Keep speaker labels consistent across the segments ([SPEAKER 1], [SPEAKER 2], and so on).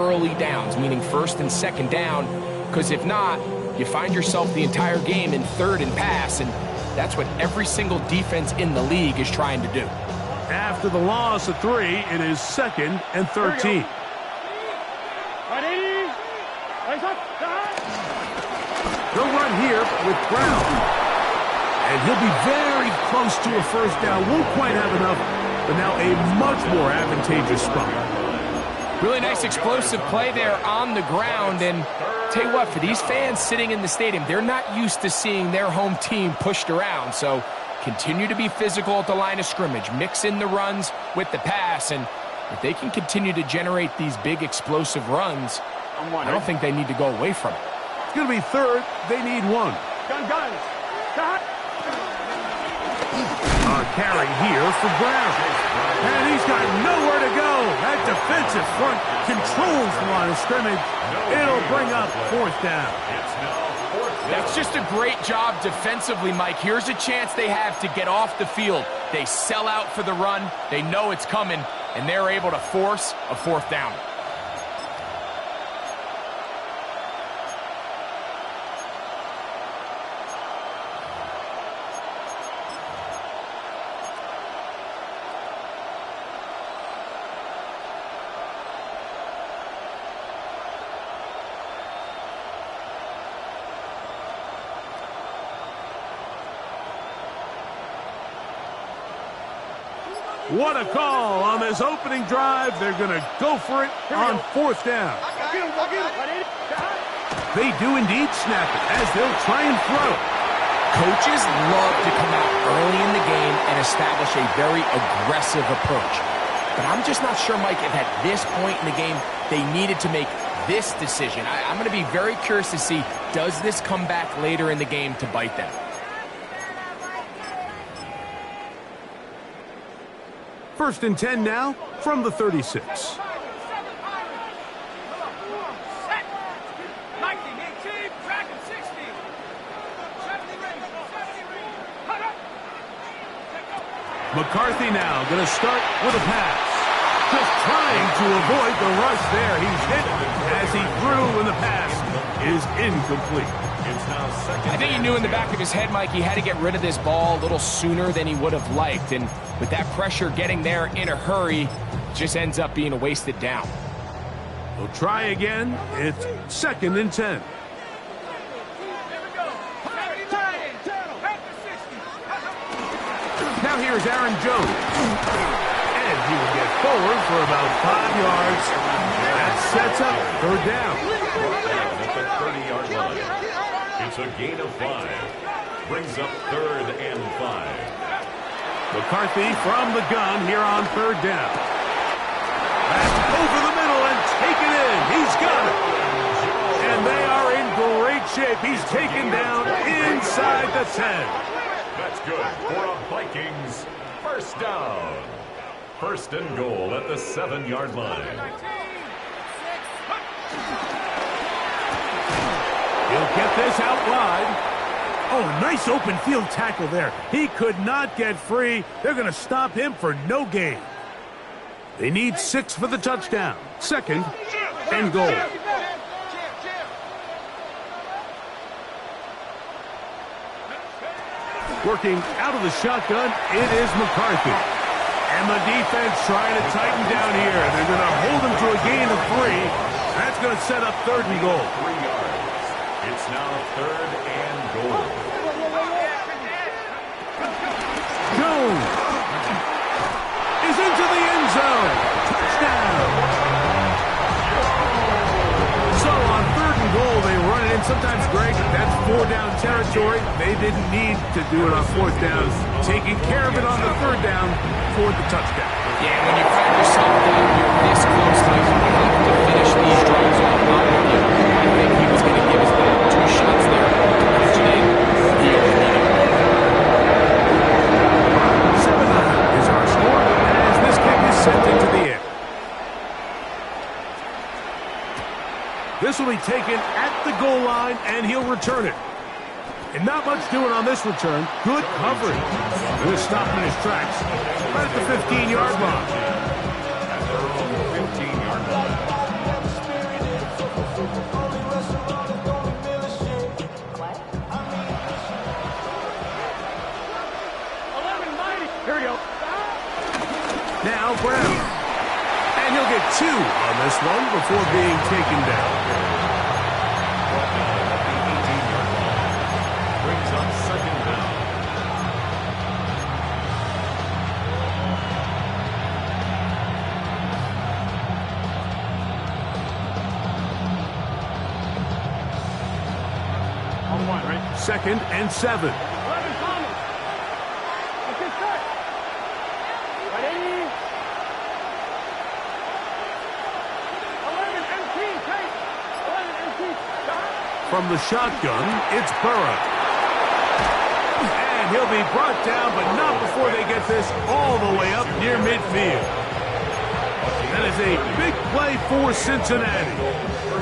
[SPEAKER 1] early downs, meaning first and second down, because if not, you find yourself the entire game in third and pass, and that's what every single defense in the league is trying to do.
[SPEAKER 2] After the loss of 3, it is 2nd and 13. They'll run here with Brown. And he'll be very close to a first down. Won't quite have enough, but now a much more advantageous spot.
[SPEAKER 1] Really nice explosive play there on the ground. And tell you what, for these fans sitting in the stadium, they're not used to seeing their home team pushed around. So continue to be physical at the line of scrimmage. Mix in the runs with the pass. And if they can continue to generate these big explosive runs, I don't think they need to go away from it.
[SPEAKER 2] It's going to be 3rd. They need 1. A carry here for Brown. And he's got nowhere to go. That defensive front controls the line of scrimmage. It'll bring up 4th down.
[SPEAKER 1] That's just a great job defensively, Mike. Here's a chance they have to get off the field. They sell out for the run. They know it's coming, and they're able to force a 4th down.
[SPEAKER 2] What a call on this opening drive. They're going to go for it on 4th down. They do indeed snap it as they'll try and throw.
[SPEAKER 1] Coaches love to come out early in the game and establish a very aggressive approach. But I'm just not sure, Mike, if at this point in the game they needed to make this decision. I'm going to be very curious to see, does this come back later in the game to bite them?
[SPEAKER 2] First and 10 now from the 36. McCarthy now going to start with a pass. Just trying to avoid the rush there. He's hit as he threw, and the pass is incomplete.
[SPEAKER 1] I think he knew in the back of his head, Mike, he had to get rid of this ball a little sooner than he would have liked. And with that pressure getting there in a hurry, just ends up being a wasted down.
[SPEAKER 2] We'll try again. It's 2nd and 10. Now here's Aaron Jones. And he will get forward for about 5 yards. That sets up 3rd down.
[SPEAKER 3] At the 30-yard line. It's a gain of 5. Brings up 3rd and 5.
[SPEAKER 2] McCarthy from the gun here on 3rd down. That's over the middle and taken in. He's got it. And they are in great shape. He's taken down inside the 10.
[SPEAKER 3] That's good for a Vikings 1st down. 1st and goal at the 7-yard line.
[SPEAKER 2] He'll get this out wide. Oh, nice open field tackle there. He could not get free. They're going to stop him for no gain. They need 6 for the touchdown. 2nd and goal. Working out of the shotgun, it is McCarthy. And the defense trying to tighten down here. They're going to hold him to a gain of 3. That's going to set up 3rd and goal.
[SPEAKER 3] 3 yards. It's now 3rd and goal.
[SPEAKER 2] Jones is into the end zone. Touchdown. So on 3rd and goal, they run it in. Sometimes, Greg, that's 4-down territory. They didn't need to do it on 4th down. Taking care of it on the 3rd down for the touchdown.
[SPEAKER 1] Yeah, when you find yourself down here this close to you have to finish these drives off. I think he was going to give his back 2 shots there to punch it in. He only needed
[SPEAKER 2] 7-0 is our score as this kick is sent into the air. This will be taken at the goal line, and he'll return it. And not much doing on this return. Good coverage. Going to stop in his tracks right at the 15-yard line. one before being taken down.
[SPEAKER 3] Brings up second down.
[SPEAKER 2] On one, right? 2nd and 7.
[SPEAKER 4] 11 Thomas. Let's get set. Ready? 11 MT, take. 11 MT, stop.
[SPEAKER 2] From the shotgun, it's Burrow. And he'll be brought down, but not before they get this all the way up near midfield. That is a big play for Cincinnati.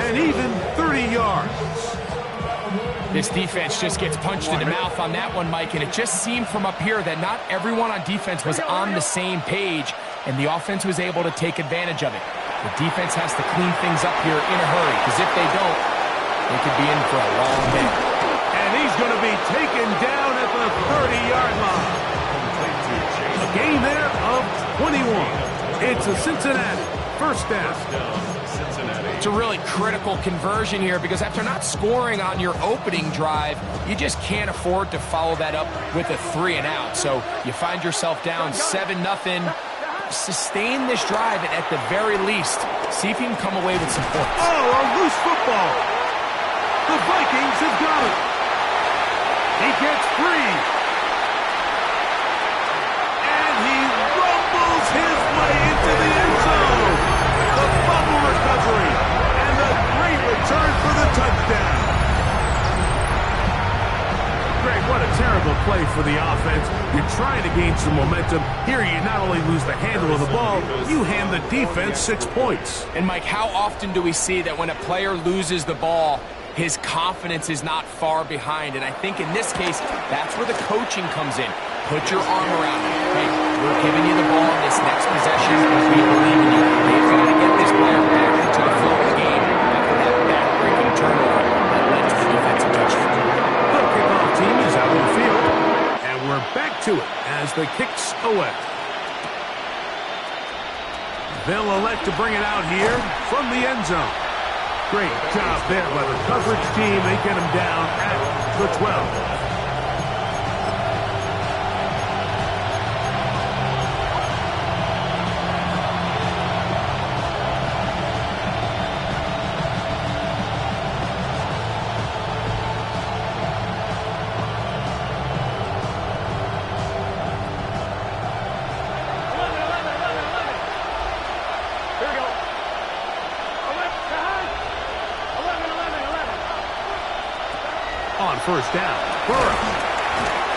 [SPEAKER 2] And even 30 yards.
[SPEAKER 1] This defense just gets punched in the mouth on that one, Mike, and it just seemed from up here that not everyone on defense was on the same page, and the offense was able to take advantage of it. The defense has to clean things up here in a hurry, because if they don't, they could be in for a long day.
[SPEAKER 2] And he's going to be taken down at the 30-yard line. A gain there of 21. It's a Cincinnati first down.
[SPEAKER 1] It's a really critical conversion here because after not scoring on your opening drive, you just can't afford to follow that up with a 3-and-out. So you find yourself down 7-0. Sustain this drive and at the very least, see if you can come away with some points.
[SPEAKER 2] Oh, a loose football. The Vikings have got it. He gets free. And he rumbles his way into the end zone. The fumble recovery. And a great return for the touchdown. Greg, what a terrible play for the offense. You're trying to gain some momentum. Here you not only lose the handle of the ball, you hand the defense 6 points.
[SPEAKER 1] And Mike, how often do we see that when a player loses the ball, his confidence is not far behind? And I think in this case, that's where the coaching comes in. Put your arm around him. Hey, we're giving you the ball in this next possession. We believe in you. They've got to get this player back into the flow of the game after that back-breaking turnover that led to the defensive touchdown.
[SPEAKER 2] The kickoff team is out on the field. And we're back to it as the kick's away. They'll elect to bring it out here from the end zone. Great job there by the coverage team. They get him down at the 12. On first down, Burrow.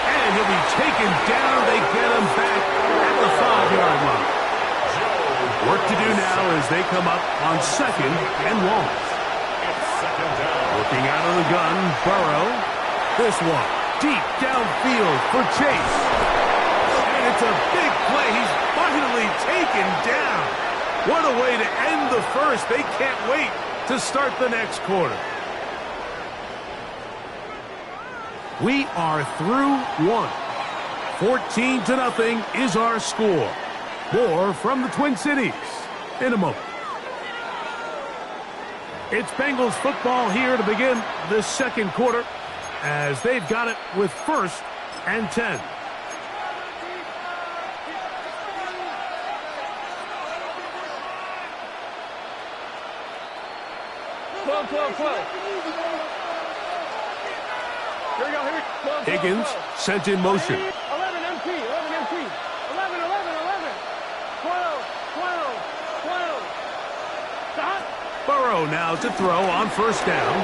[SPEAKER 2] And he'll be taken down. They get him back at the 5-yard line. Work to do now as they come up on 2nd and long. Looking out of the gun, Burrow. This one, deep downfield for Chase. And it's a big play. He's finally taken down. What a way to end the first. They can't wait to start the next quarter. We are through one. 14-0 is our score. More from the Twin Cities in a moment. It's Bengals football here to begin the second quarter as they've got it with 1st and 10. Higgins sent in motion.
[SPEAKER 4] 11 MT, 11 MT, 11, 11, 11, 12, 12, 12. Stop.
[SPEAKER 2] Burrow now to throw on first down.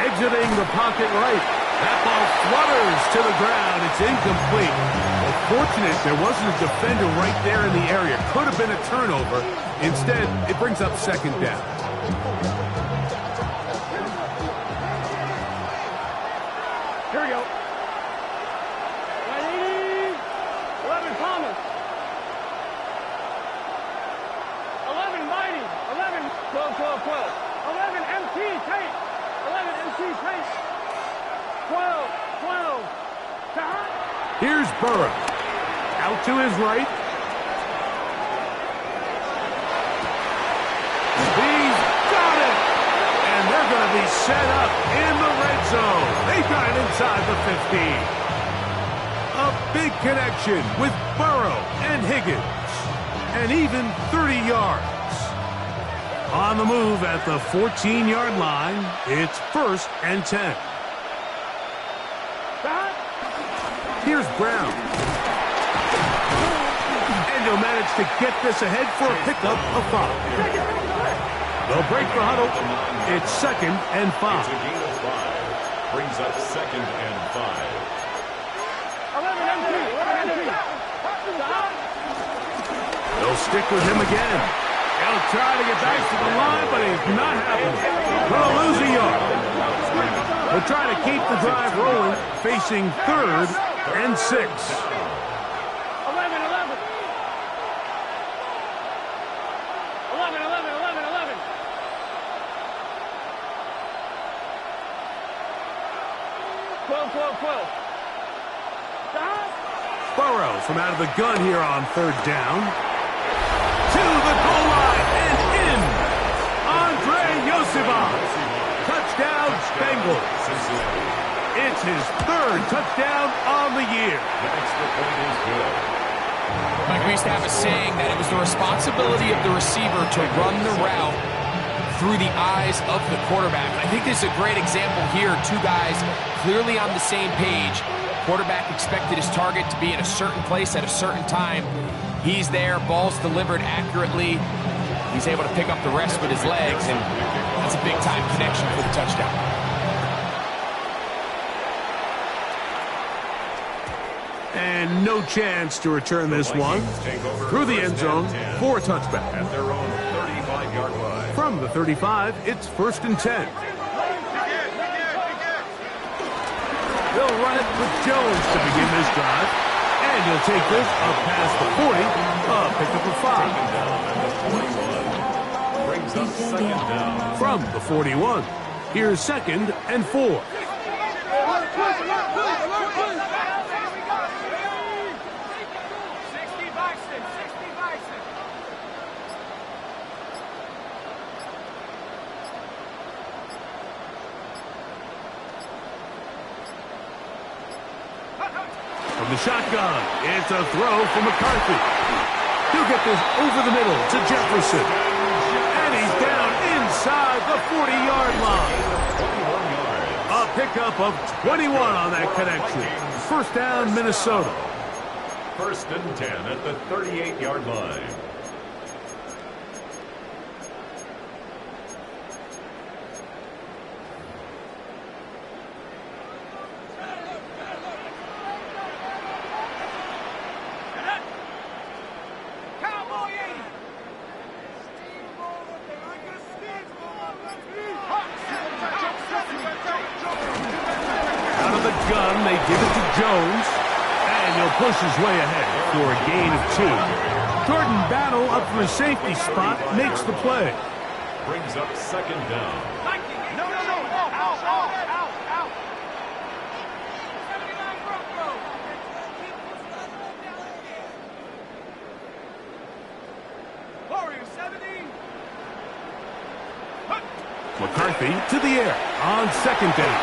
[SPEAKER 2] Exiting the pocket right. That ball flutters to the ground. It's incomplete. Well, fortunate there wasn't a defender right there in the area. Could have been a turnover. Instead, it brings up 2nd down.
[SPEAKER 4] Here we go. 11 Thomas. 11 Mighty. 11, 12, 12, 12. 11 MT Tate. 11 MT Tate. 12, 12. Stop.
[SPEAKER 2] Here's Burrow. Out to his right. He's set up in the red zone. They got it inside the 15. A big connection with Burrow and Higgins. And even 30 yards. On the move at the 14-yard line, it's 1st and 10. Here's Brown. And he'll manage to get this ahead for a pickup of 5. They'll break the huddle. It's 2nd and 5.
[SPEAKER 3] It's a gain of 5. Brings up 2nd and 5.
[SPEAKER 2] They'll stick with him again. He'll try to get back to the line, but he's not happening. Gonna lose a yard. They'll try to keep the drive rolling, facing 3rd and 6.
[SPEAKER 4] 11. 12.
[SPEAKER 2] Burrow from out of the gun here on 3rd down. To the goal line and in. Andre Yosibov. Touchdown, Bengals. It's his 3rd touchdown on the year.
[SPEAKER 3] The extra point is good.
[SPEAKER 1] Like we used to have a saying that it was the responsibility of the receiver to run the route through the eyes of the quarterback. I think this is a great example here. 2 guys clearly on the same page. Quarterback expected his target to be in a certain place at a certain time. He's there, ball's delivered accurately. He's able to pick up the rest with his legs, and that's a big-time connection for the touchdown.
[SPEAKER 2] And no chance to return this one. Through the end zone for a touchback.
[SPEAKER 3] At their own 35-yard line.
[SPEAKER 2] From the 35, it's 1st and 10. They'll run it with Jones to begin this drive. And he'll take this up past the 40, pickup of 5.
[SPEAKER 3] Brings up 2nd down.
[SPEAKER 2] From the 41, here's 2nd and 4. From the shotgun, it's a throw for McCarthy. He'll get this over the middle to Jefferson. And he's down inside the 40-yard line. A pickup of 21 on that connection. 1st down, Minnesota.
[SPEAKER 3] 1st and 10 at the 38-yard line.
[SPEAKER 2] They give it to Jones, and he'll push his way ahead for a gain of 2. Jordan Battle up from the safety spot makes the play.
[SPEAKER 3] Brings up 2nd down.
[SPEAKER 4] No. Out. Warriors 70.
[SPEAKER 2] McCarthy to the air on 2nd down.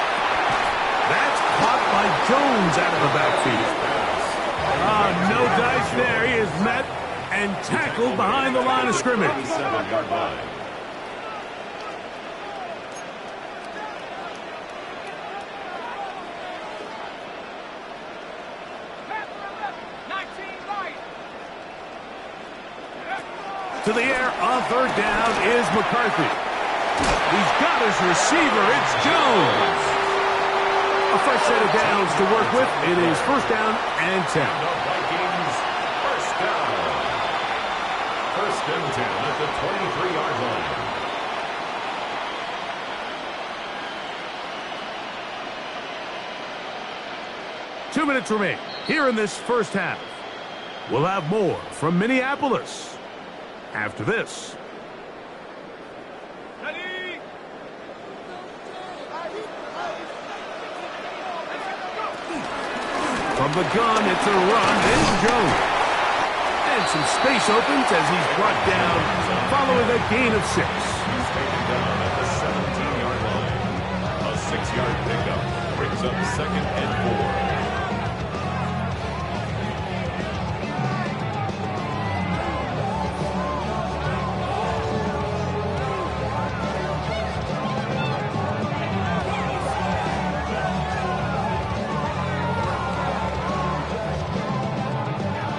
[SPEAKER 2] That's caught by Jones out of the backfield. No dice there. He is met and tackled behind the line of scrimmage.
[SPEAKER 3] 37-yard line.
[SPEAKER 2] To the air on 3rd down is McCarthy. He's got his receiver. It's Jones. A fresh set of downs to work with. It is 1st down and 10.
[SPEAKER 3] The Vikings, 1st down. 1st and 10 at the 23-yard line.
[SPEAKER 2] 2 minutes remain here in this 1st half. We'll have more from Minneapolis after this. From the gun, it's a run. Then Jones. And some space opens as he's brought down following a gain of 6.
[SPEAKER 3] He's taken down at the 17-yard line. second and 4.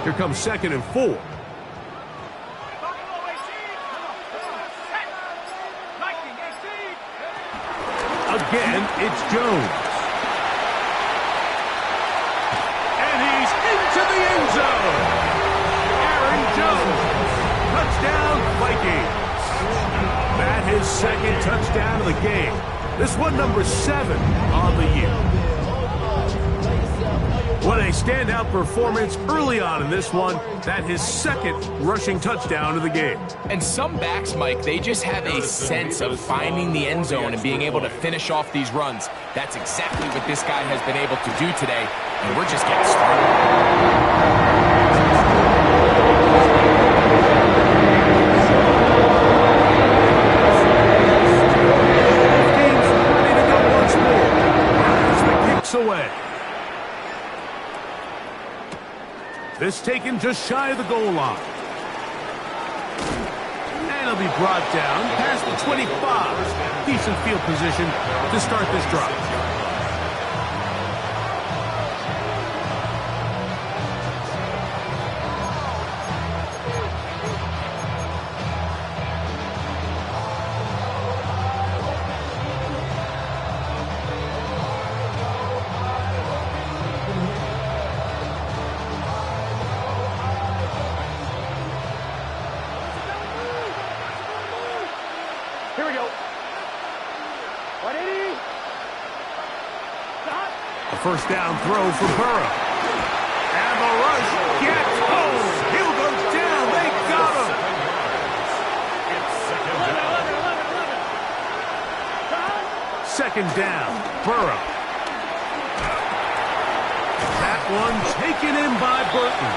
[SPEAKER 2] Here comes second and 4. Again, it's Jones. And he's into the end zone. Aaron Jones. Touchdown, Vikings. That his second touchdown of the game. This one number 7 on the year. What a standout performance early on in this one. That his second rushing touchdown of the game.
[SPEAKER 1] And some backs, Mike, they just have a sense of finding the end zone and being able to finish off these runs. That's exactly what this guy has been able to do today, and we're just getting started.
[SPEAKER 2] Game's ready to go once more. As the kicks away. This taken just shy of the goal line. And he'll be brought down past the 25. Decent field position to start this drive.
[SPEAKER 4] Here we go. 180. Stop.
[SPEAKER 2] A first down throw for Burrow. And the rush gets home. He'll go down. They got him.
[SPEAKER 3] It's second
[SPEAKER 4] 11,
[SPEAKER 3] down.
[SPEAKER 4] 11, 11. Stop.
[SPEAKER 2] Second down. Burrow. That one taken in by Burton.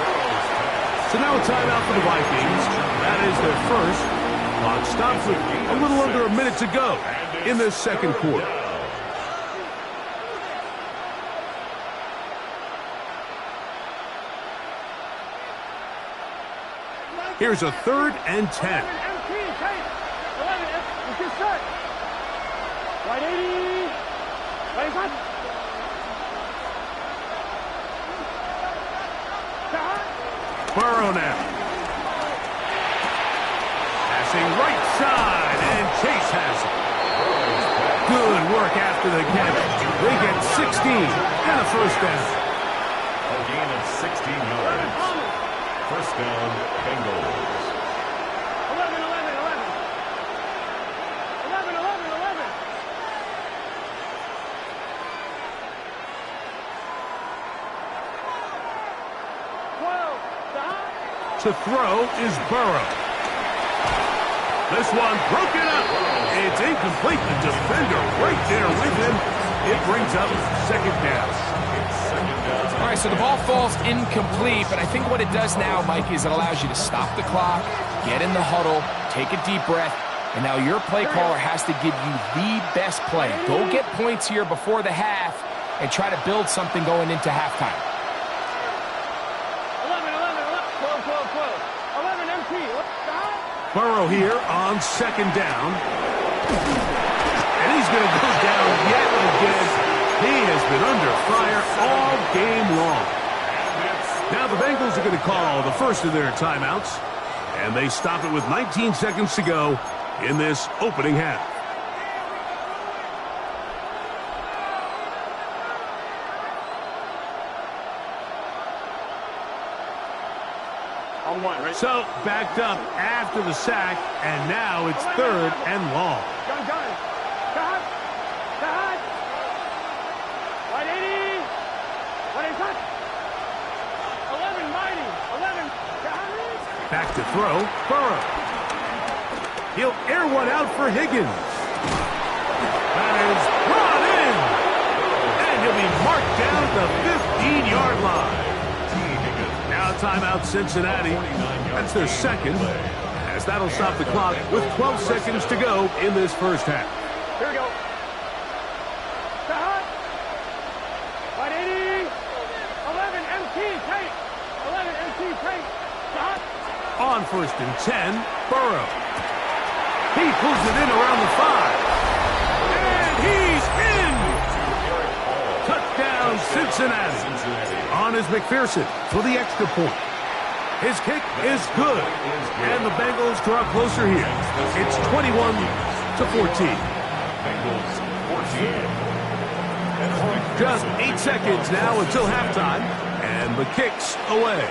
[SPEAKER 2] So now a timeout for the Vikings. That is their first. Clock stops with a little under a minute to go in this second quarter. Here's a 3rd and 10.
[SPEAKER 4] 11, empty, tight. 11, it's just set. 180. Right, hot. Stop.
[SPEAKER 2] Burrow now. Passing right side, and Chase has it. Good work after the catch. They get 16 and a first down.
[SPEAKER 3] A gain of 16 yards. First down, Bengals.
[SPEAKER 4] 11, 11, 11. 11, 11, 11.
[SPEAKER 2] To throw is Burrow. This one broken up. It's incomplete. The defender right there with him. It brings up second down.
[SPEAKER 1] All right, so the ball falls incomplete, but I think what it does now, Mike, is it allows you to stop the clock, get in the huddle, take a deep breath, and now your play caller has to give you the best play. Go get points here before the half and try to build something going into halftime.
[SPEAKER 4] 11, 11, 11, 12, 12, 12. 11 MT. Stop.
[SPEAKER 2] Burrow here on second down. And he's going to go down yet again. He has been under fire all game long. Now the Bengals are going to call the first of their timeouts. And they stop it with 19 seconds to go in this opening half.
[SPEAKER 4] On one, right?
[SPEAKER 2] So backed up after the sack, and now it's 3rd and long.
[SPEAKER 4] Gun. Stop. Stop. 180. 180. 11 mighty. 11. Stop.
[SPEAKER 2] Back to throw, Burrow. He'll air one out for Higgins. That is brought in. And he'll be marked down at the 15-yard line. Now timeout Cincinnati. That's their second, as that'll stop the clock with 12 seconds to go in this first half.
[SPEAKER 4] Here we go. Stop.
[SPEAKER 2] On 1st and 10, Burrow. He pulls it in around the 5. And he's in! Touchdown, Cincinnati. On is McPherson for the extra point. His kick is good. And the Bengals draw closer here. It's 21-14.
[SPEAKER 3] Bengals 14.
[SPEAKER 2] Just 8 seconds now until halftime. And the kick's away.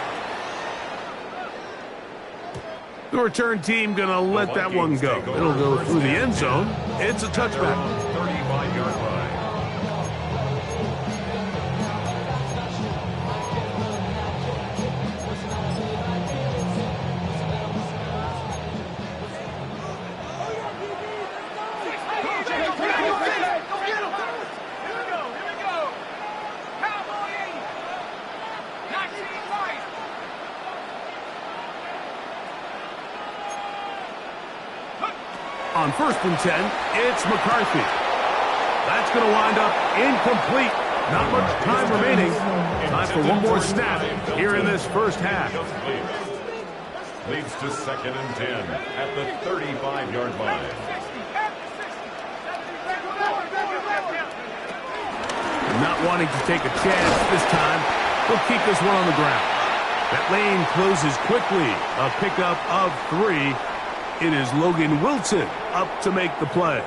[SPEAKER 2] The return team going to let that one go. It'll go through the end zone. It's a touchback.
[SPEAKER 3] 35-yard line.
[SPEAKER 2] On 1st and 10, it's McCarthy. That's going to wind up incomplete. Not much time remaining. Time for one more snap here in this first half.
[SPEAKER 3] Leads to 2nd and 10 at the 35-yard line.
[SPEAKER 2] Not wanting to take a chance this time, they'll keep this one on the ground. That lane closes quickly. A pickup of 3. It is Logan Wilson up to make the play.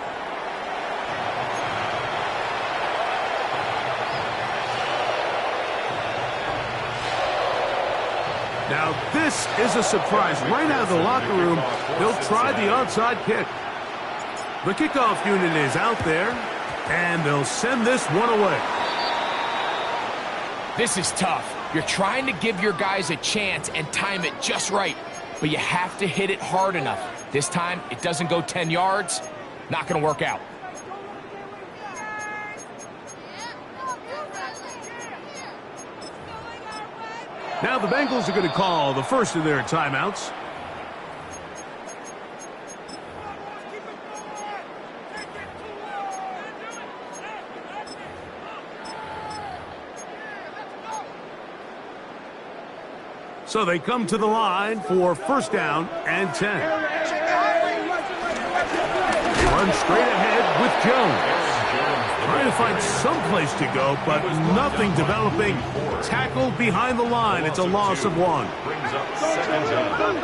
[SPEAKER 2] Now this is a surprise. Right out of the locker room, they'll try the onside kick. The kickoff unit is out there, and they'll send this one away.
[SPEAKER 1] This is tough. You're trying to give your guys a chance and time it just right, but you have to hit it hard enough. This time, it doesn't go 10 yards. Not going to work out.
[SPEAKER 2] Now the Bengals are going to call the first of their timeouts. So they come to the line for 1st down and 10. They run straight ahead with Jones. Trying to find some place to go, but nothing developing. Tackled behind the line. It's a loss of 1.
[SPEAKER 3] Brings up 2nd down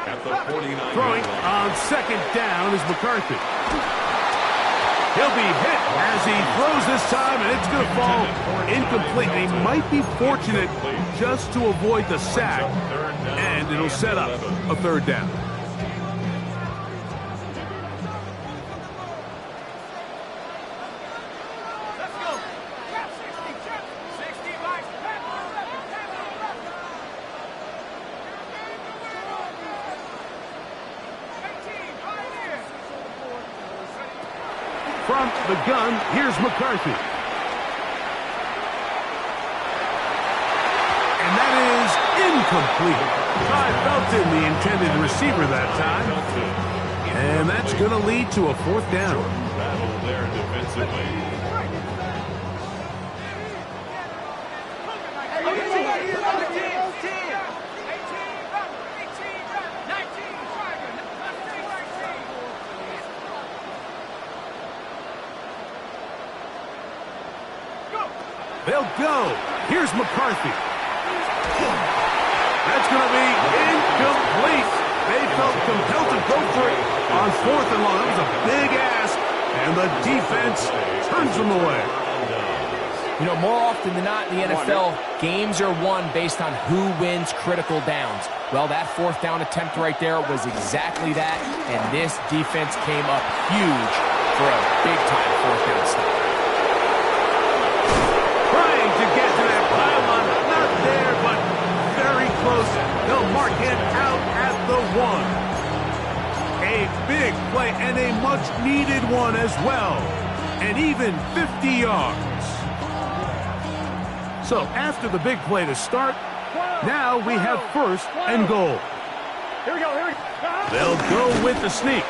[SPEAKER 3] at the 49.
[SPEAKER 2] Throwing on 2nd down is McCarthy. He'll be hit as he throws this time, and it's going to fall incomplete. They might be fortunate just to avoid the sack, and it'll set up a 3rd down. From the gun, here's McCarthy. And that is incomplete. Ty Felton, the intended receiver that time. And that's going to lead to a 4th down.
[SPEAKER 3] Battle there defensively.
[SPEAKER 2] They'll go. Here's McCarthy. That's going to be incomplete. They felt compelled to go for it on 4th and long. That was a big ask, and the defense turns them away.
[SPEAKER 1] You know, more often than not in the NFL, games are won based on who wins critical downs. Well, that 4th down attempt right there was exactly that, and this defense came up huge for a big-time 4th down stop.
[SPEAKER 2] Trying to get to that pylon, not there, but very close. They'll mark him out at the 1. A big play and a much-needed one as well. And even 50 yards. So after the big play to start, now we have 1st and goal.
[SPEAKER 4] Here we go, here we go.
[SPEAKER 2] They'll go with the sneak.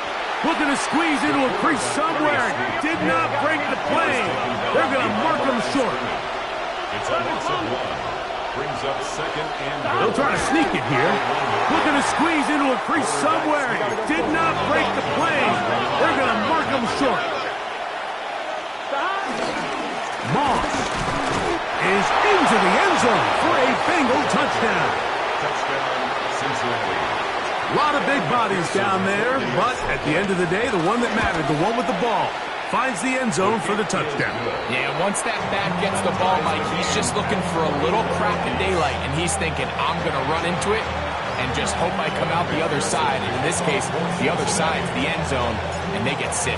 [SPEAKER 2] Looking to squeeze into a crease somewhere. Did not break the plane. They're going to mark him short.
[SPEAKER 3] It's a loss of 1. Brings up second and goal.
[SPEAKER 2] They'll try to sneak it here. Looking to squeeze into a crease somewhere. Did not break the play. They're going to mark him short. Moss is into the end zone for a Bengal touchdown.
[SPEAKER 3] Touchdown, Cincinnati.
[SPEAKER 2] A lot of big bodies down there, but at the end of the day, the one that mattered, the one with the ball, finds the end zone for the touchdown.
[SPEAKER 1] Yeah, once that back gets the ball, Mike, he's just looking for a little crack of daylight, and he's thinking, I'm going to run into it and just hope I come out the other side. And in this case, the other side's the end zone, and they get 6.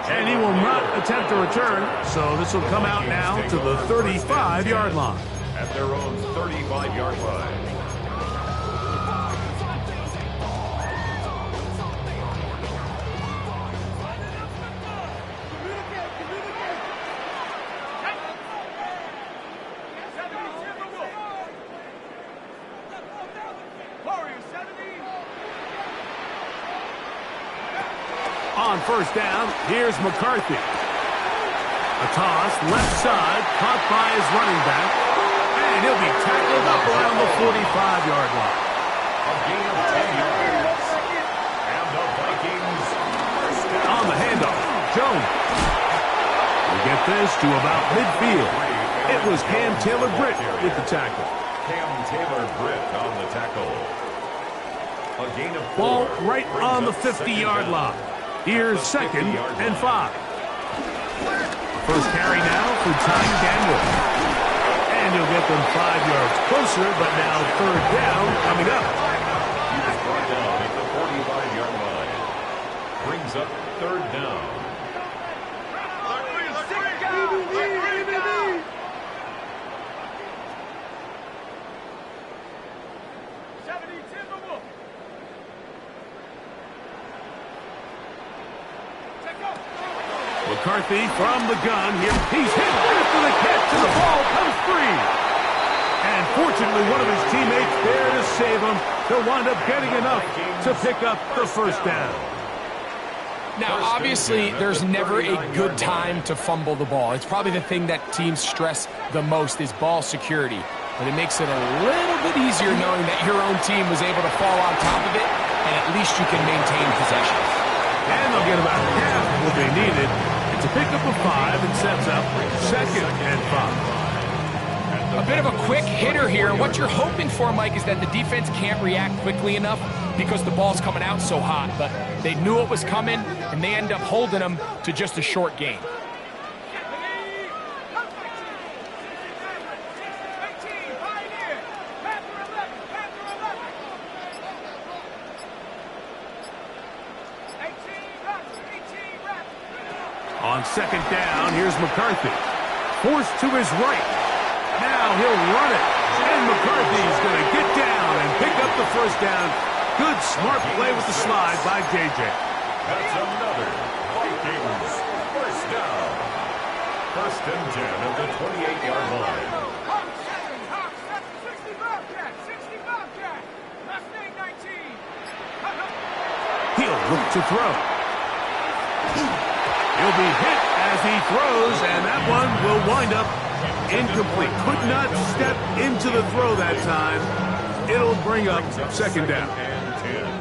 [SPEAKER 2] And he will not attempt a return, so this will come out now to the 35-yard line.
[SPEAKER 3] At their own 35-yard line.
[SPEAKER 2] On first down, here's McCarthy. A toss, left side, caught by his running back. And he'll be tackled up around the 45-yard line.
[SPEAKER 3] A gain of 10 yards. And the Vikings first down.
[SPEAKER 2] On the handoff, Jones. We get this to about midfield. It was Cam Taylor-Britt with the tackle.
[SPEAKER 3] Cam Taylor-Britt on the tackle. A gain of 4.
[SPEAKER 2] Ball right on the 50-yard line. Here's second and 5. First carry now for Ty Gamble. And he'll get them 5 yards closer, but now third down coming up.
[SPEAKER 3] He was brought down at the 45-yard line. Brings up third down.
[SPEAKER 2] McCarthy from the gun. Here he's hit after the catch, and the ball comes free. And fortunately, one of his teammates there to save him. They'll wind up getting enough to pick up the first down.
[SPEAKER 1] Now, obviously, there's never a good time to fumble the ball. It's probably the thing that teams stress the most is ball security. But it makes it a little bit easier knowing that your own team was able to fall on top of it, and at least you can maintain possession.
[SPEAKER 2] And they'll get about half what they needed. It's a pickup of 5 and sets up second and 5.
[SPEAKER 1] A bit of a quick hitter here. What you're hoping for, Mike, is that the defense can't react quickly enough because the ball's coming out so hot. But they knew it was coming, and they end up holding them to just a short gain.
[SPEAKER 2] On second down, here's McCarthy. Forced to his right. Now he'll run it. And McCarthy's going to get down and pick up the first down. Good, smart play with the slide by J.J.
[SPEAKER 3] That's another Vikings first down. First and 10 at the 28-yard line.
[SPEAKER 2] He'll look to throw. He'll be hit as he throws, and that one will wind up incomplete. Could not step into the throw that time. It'll bring up second down.
[SPEAKER 3] And 10.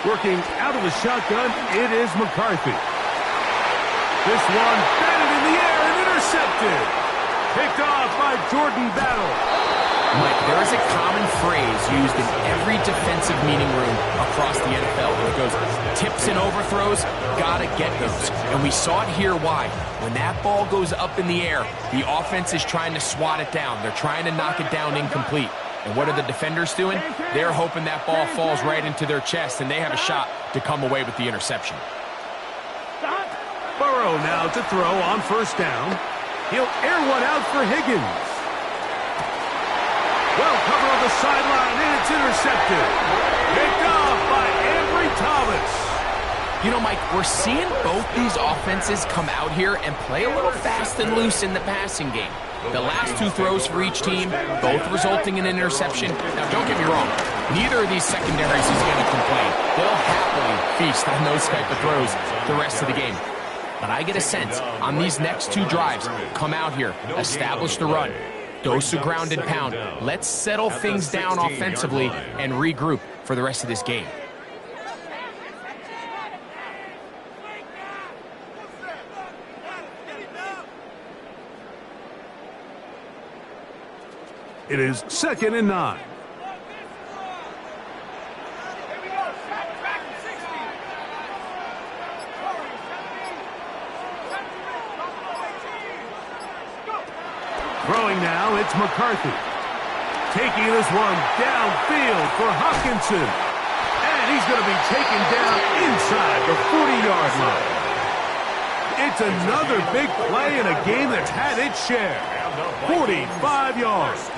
[SPEAKER 2] Working out of the shotgun, it is McCarthy. This one batted in the air and intercepted. Picked off by Jordan Battle.
[SPEAKER 1] Mike, there is a common phrase used in every defensive meeting room across the NFL. It goes, tips and overthrows, gotta get those. And we saw it here. Why? When that ball goes up in the air, the offense is trying to swat it down. They're trying to knock it down incomplete. And what are the defenders doing? They're hoping that ball falls right into their chest, and they have a shot to come away with the interception.
[SPEAKER 2] Burrow now to throw on first down. He'll air one out for Higgins. Well covered on the sideline, and it's intercepted. Picked off by Ambry Thomas.
[SPEAKER 1] You know, Mike, we're seeing both these offenses come out here and play a little fast and loose in the passing game. The last two throws for each team, both resulting in an interception. Now, don't get me wrong. Neither of these secondaries is going to complain. They'll happily feast on those type of throws the rest of the game. But I get a sense on these next two drives, come out here, establish the run, dose of ground and pound. Let's settle things down offensively and regroup for the rest of this game.
[SPEAKER 2] It is 2nd and 9. Throwing now, it's McCarthy. Taking this one downfield for Hockenson. And he's going to be taken down inside the 40-yard line. It's another big play in a game that's had its share. 45 yards.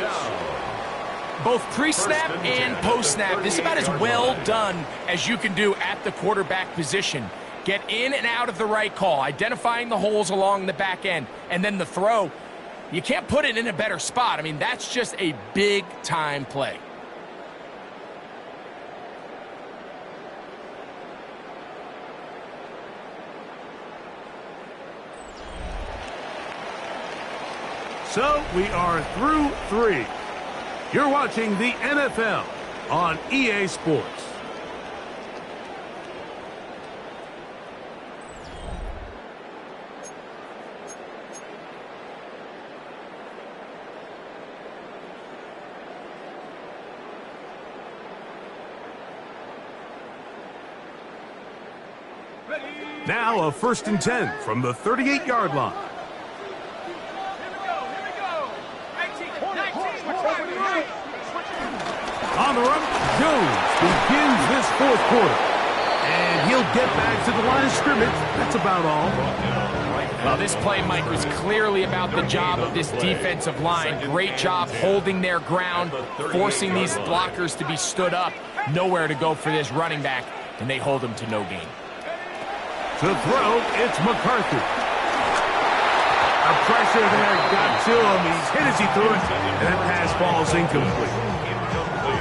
[SPEAKER 1] Both pre-snap and post-snap, this is about as well done as you can do at the quarterback position. Get in and out of the right call, identifying the holes along the back end, and then the throw. You can't put it in a better spot. I mean, that's just a big-time play.
[SPEAKER 2] So we are through 3. You're watching the NFL on EA Sports. Now a 1st and 10 from the 38-yard line. On the run, Jones begins this 4th quarter. And he'll get back to the line of scrimmage. That's about all.
[SPEAKER 1] Well, this play, Mike, was clearly about the job of this defensive line. Great job holding their ground, forcing these blockers to be stood up. Nowhere to go for this running back, and they hold him to no gain.
[SPEAKER 2] To throw, it's McCarthy. The pressure there got to him. He's hit as he threw it, and that pass falls incomplete.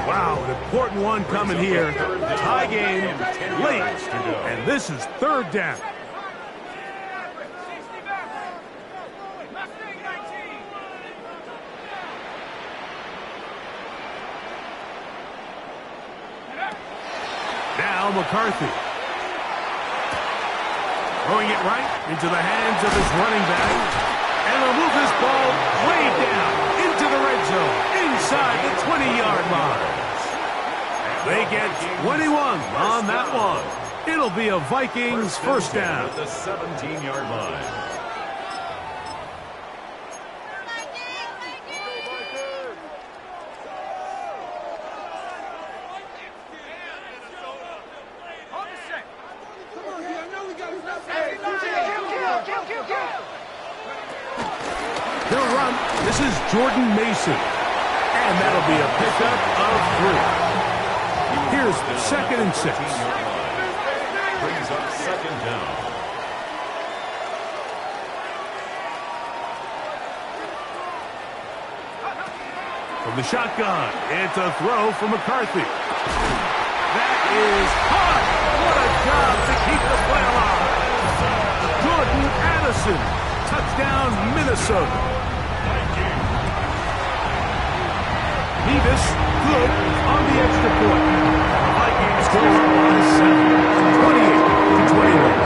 [SPEAKER 2] Wow, an important one coming here. Tie game, late, and this is 3rd down. Now McCarthy. Throwing it right into the hands of his running back. And they'll move this ball way down into the red zone, inside the 20-yard line. They get 21 on that one. It'll be a Vikings 1st down.
[SPEAKER 3] At the 17-yard line.
[SPEAKER 2] He'll run. This is Jordan Mason. And that'll be a pickup of 3. Here's 2nd and 6.
[SPEAKER 3] Brings up 2nd down.
[SPEAKER 2] From the shotgun, it's a throw for McCarthy. That is hot. What a job to keep the play alive. Jordan Addison, touchdown Minnesota. Nevis good on the extra point. Vikings go up by 7, 28-21.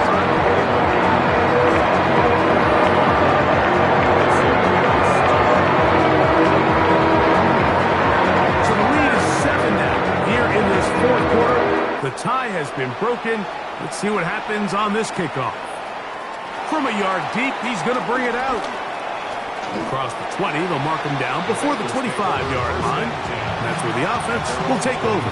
[SPEAKER 2] So the lead is 7 now here in this 4th quarter. The tie has been broken. Let's see what happens on this kickoff. From a yard deep, he's going to bring it out. Across the 20, they'll mark him down before the 25-yard line. That's where the offense will take over.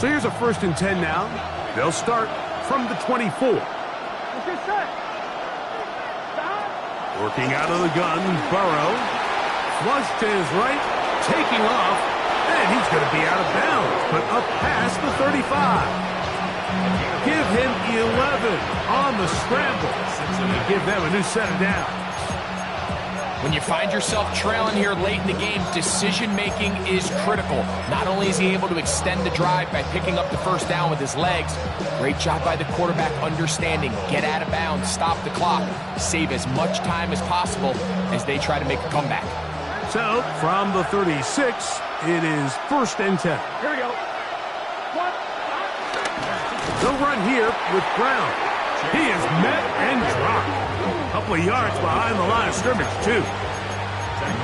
[SPEAKER 2] So here's a 1st and 10 now. They'll start from the 24. Working out of the gun, Burrow. Flush to his right, taking off, and he's going to be out of bounds, but up past the 35. Give him 11 on the scramble. And give them a new set of downs.
[SPEAKER 1] When you find yourself trailing here late in the game, decision-making is critical. Not only is he able to extend the drive by picking up the 1st down with his legs, great job by the quarterback understanding, get out of bounds, stop the clock, save as much time as possible as they try to make a comeback.
[SPEAKER 2] So, from the 36, it is 1st and 10.
[SPEAKER 4] Here we go. What?
[SPEAKER 2] They'll run here with Brown. He is met and dropped. A couple of yards behind the line of scrimmage, too.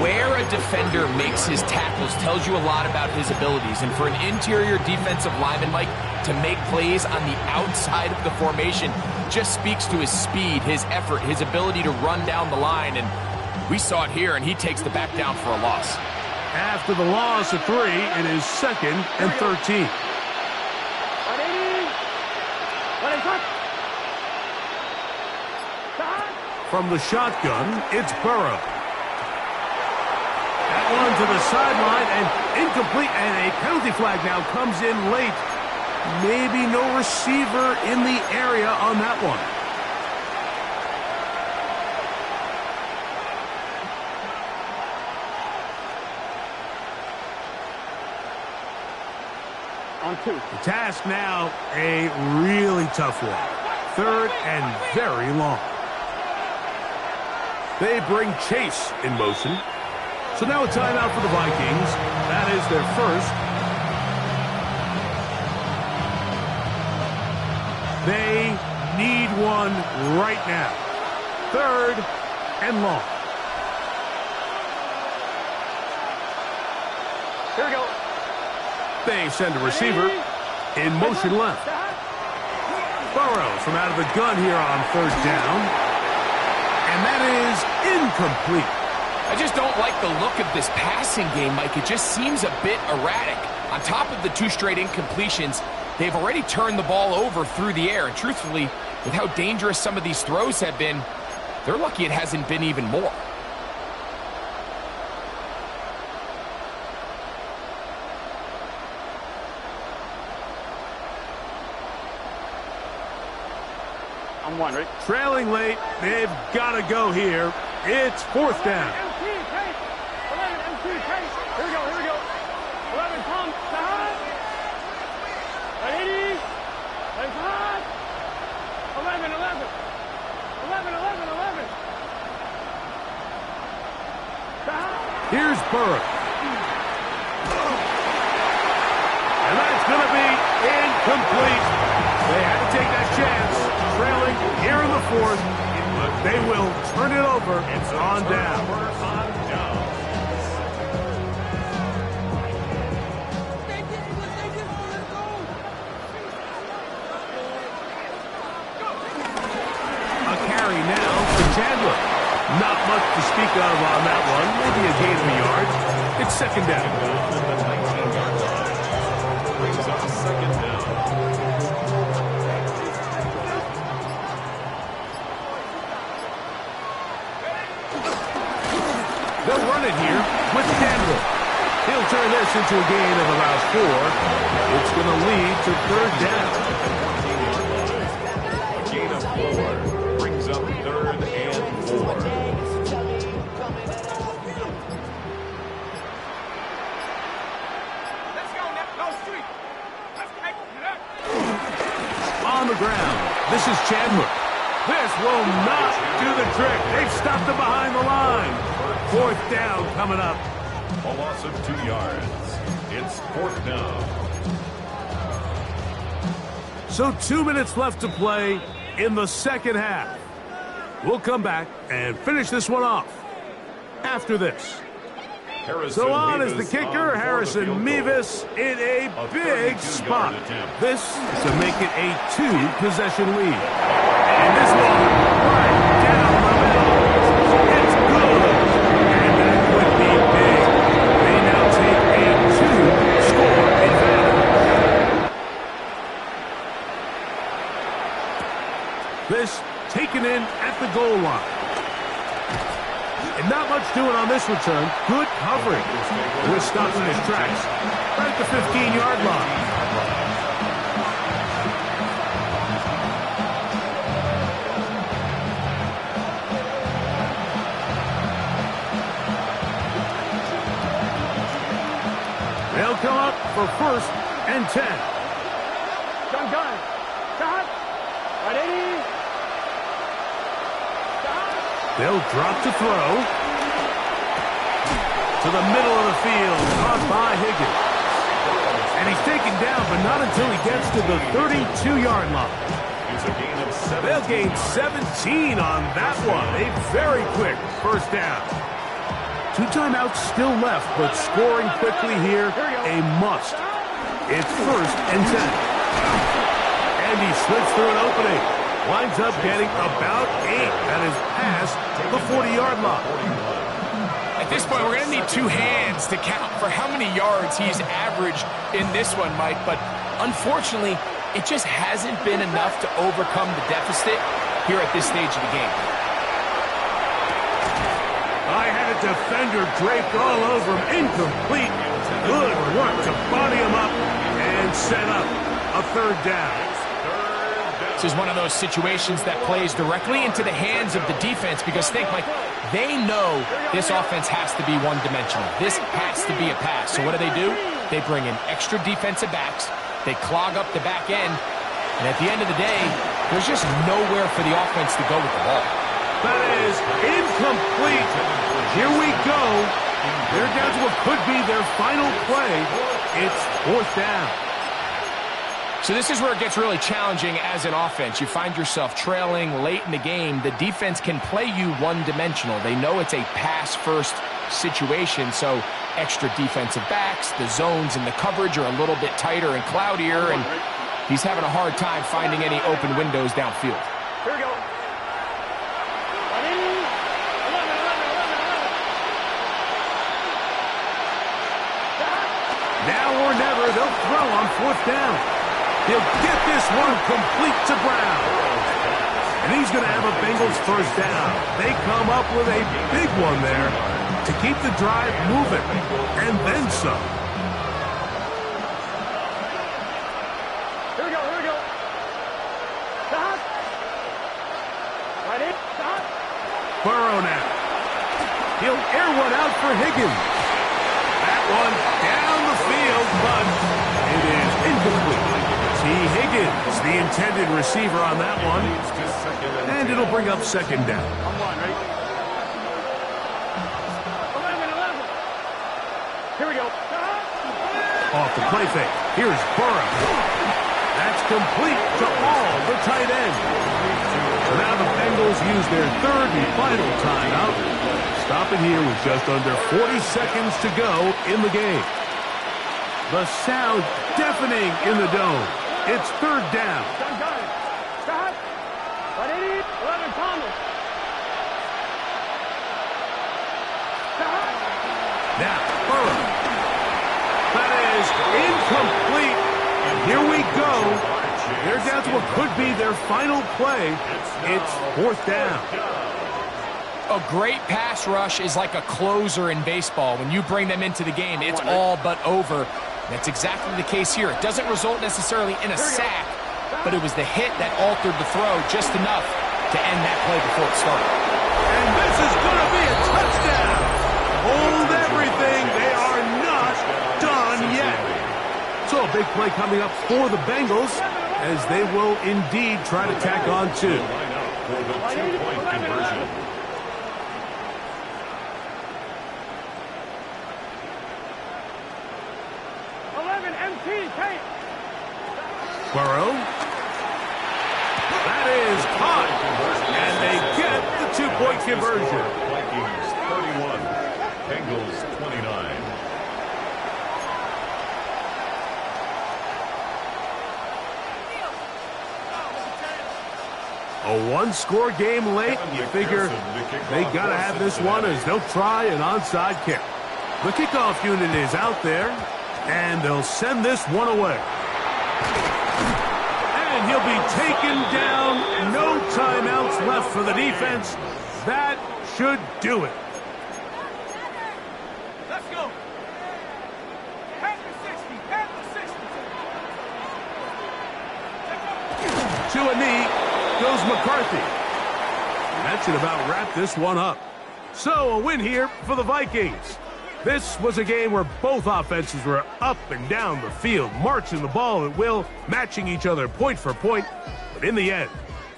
[SPEAKER 1] Where a defender makes his tackles tells you a lot about his abilities. And for an interior defensive lineman, Mike, to make plays on the outside of the formation just speaks to his speed, his effort, his ability to run down the line. And we saw it here, and he takes the back down for a loss.
[SPEAKER 2] After the loss of 3, it is 2nd and 13. From the shotgun, it's Burrow. That one to the sideline and incomplete, and a penalty flag now comes in late. Maybe no receiver in the area on that one.
[SPEAKER 4] On 2.
[SPEAKER 2] The task now, a really tough one. 3rd and very long. They bring Chase in motion. So now a timeout for the Vikings. That is their 1st. They need one right now. 3rd and long.
[SPEAKER 4] Here we go.
[SPEAKER 2] They send a receiver in motion left. Burrow from out of the gun here on 3rd down. And that is incomplete.
[SPEAKER 1] I just don't like the look of this passing game, Mike. It just seems a bit erratic. On top of the 2 straight incompletions, they've already turned the ball over through the air. And truthfully, with how dangerous some of these throws have been, they're lucky it hasn't been even more.
[SPEAKER 4] I'm 1, right?
[SPEAKER 2] Trailing late, they've got to go here. It's 4th down.
[SPEAKER 4] MC, Chase. 11, MC, Chase. Here we go, here we go. 11, Tom, Sahad. 80. 25. 11, 11. 11, 11, 11. Sahad.
[SPEAKER 2] Here's Burrow. And that's going to be incomplete. They had to take that chance. Trailing here in the 4th. They will turn it over. It's on down. A carry now to Chandler. Not much to speak of on that one. Maybe a gain of a yard. It's 2nd down.
[SPEAKER 3] Brings up 2nd down.
[SPEAKER 2] They'll run it here with Campbell. He'll turn this into a gain of about 4. It's going to lead to 3rd down.
[SPEAKER 3] A gain of 4 brings up 3rd and 4.
[SPEAKER 4] Let's go, go street. Let's take it up.
[SPEAKER 2] On the ground, this is Chandler. This will not do the trick. They've stopped him behind the line. 4th down coming up.
[SPEAKER 3] A loss of 2 yards. It's 4th down.
[SPEAKER 2] So 2 minutes left to play in the 2nd half. We'll come back and finish this one off after this. So on is the kicker, Harrison Mevis in a big spot. This to make it a 2-possession lead. And this one right down the middle. It's good. And that would be big. They now take a 2-score advantage. miss, taken in at the goal line. And not much doing on this return. Good coverage. Lewis stops in his tracks right at the 15-yard line. They'll come up for 1st and 10.
[SPEAKER 4] Gun. Shot. Right 80.
[SPEAKER 2] They'll drop to throw. To the middle of the field, caught by Higgins. And he's taken down, but not until he gets to the 32-yard line.
[SPEAKER 3] It's a gain of 17.
[SPEAKER 2] They'll gain 17 on that one. A very quick first down. 2 timeouts still left, but scoring quickly here, a must. It's 1st and 10. And he slips through an opening. Winds up getting about 8 at his pass the 40-yard line.
[SPEAKER 1] At this point, we're going to need 2 hands to count for how many yards he's averaged in this one, Mike. But unfortunately, it just hasn't been enough to overcome the deficit here at this stage of the game.
[SPEAKER 2] I had a defender draped all over him. Incomplete. Good work to body him up and set up a 3rd down.
[SPEAKER 1] This is one of those situations that plays directly into the hands of the defense because think, Mike, they know this offense has to be one-dimensional. This has to be a pass. So what do? They bring in extra defensive backs. They clog up the back end. And at the end of the day, there's just nowhere for the offense to go with the ball.
[SPEAKER 2] That is incomplete. Here we go. They're down to what could be their final play. It's 4th down.
[SPEAKER 1] So this is where it gets really challenging as an offense. You find yourself trailing late in the game. The defense can play you one-dimensional. They know it's a pass-first situation, so extra defensive backs, the zones and the coverage are a little bit tighter and cloudier, and he's having a hard time finding any open windows downfield.
[SPEAKER 4] Here we go.
[SPEAKER 2] Now or never, they'll throw on 4th down. He'll get this one complete to Brown. And he's going to have a Bengals 1st down. They come up with a big one there to keep the drive moving. And then some.
[SPEAKER 4] Here we go. Stop. Right in. Stop.
[SPEAKER 2] Burrow now. He'll air one out for Higgins. That one down the field, but it is incomplete. T. Higgins, the intended receiver on that one. And it'll bring up 2nd down.
[SPEAKER 4] I'm one, right? 11. Here we go.
[SPEAKER 2] Off the play fake. Here's Burrow. That's complete to all the tight end. So now the Bengals use their 3rd and final timeout. Stopping here with just under 40 seconds to go in the game. The sound deafening in the dome. It's 3rd down.
[SPEAKER 4] Gun. Stop. Right 80. 11 Thomas. Stop.
[SPEAKER 2] Now, Burrow. That is incomplete. And here we go. They're down to what could be their final play. It's 4th down.
[SPEAKER 1] A great pass rush is like a closer in baseball. When you bring them into the game, it's all but over. That's exactly the case here. It doesn't result necessarily in a sack, but it was the hit that altered the throw just enough to end that play before it started.
[SPEAKER 2] And this is going to be a touchdown. Hold everything. They are not done yet. So a big play coming up for the Bengals as they will indeed try to tack on 2.
[SPEAKER 3] For the 2-point conversion.
[SPEAKER 2] Burrow. That is caught. And they get the 2-point conversion.
[SPEAKER 3] Vikings 31, Bengals 29.
[SPEAKER 2] A 1-score game late. You figure they got to have this one as they'll try an onside kick. The kickoff unit is out there, and they'll send this one away. And he'll be taken down. No timeouts left for the defense. That should do it.
[SPEAKER 4] Let's go. Head to 60. Head to 60.
[SPEAKER 2] To a knee goes McCarthy. And that should about wrap this one up. So a win here for the Vikings. This was a game where both offenses were up and down the field, marching the ball at will, matching each other point for point. But in the end,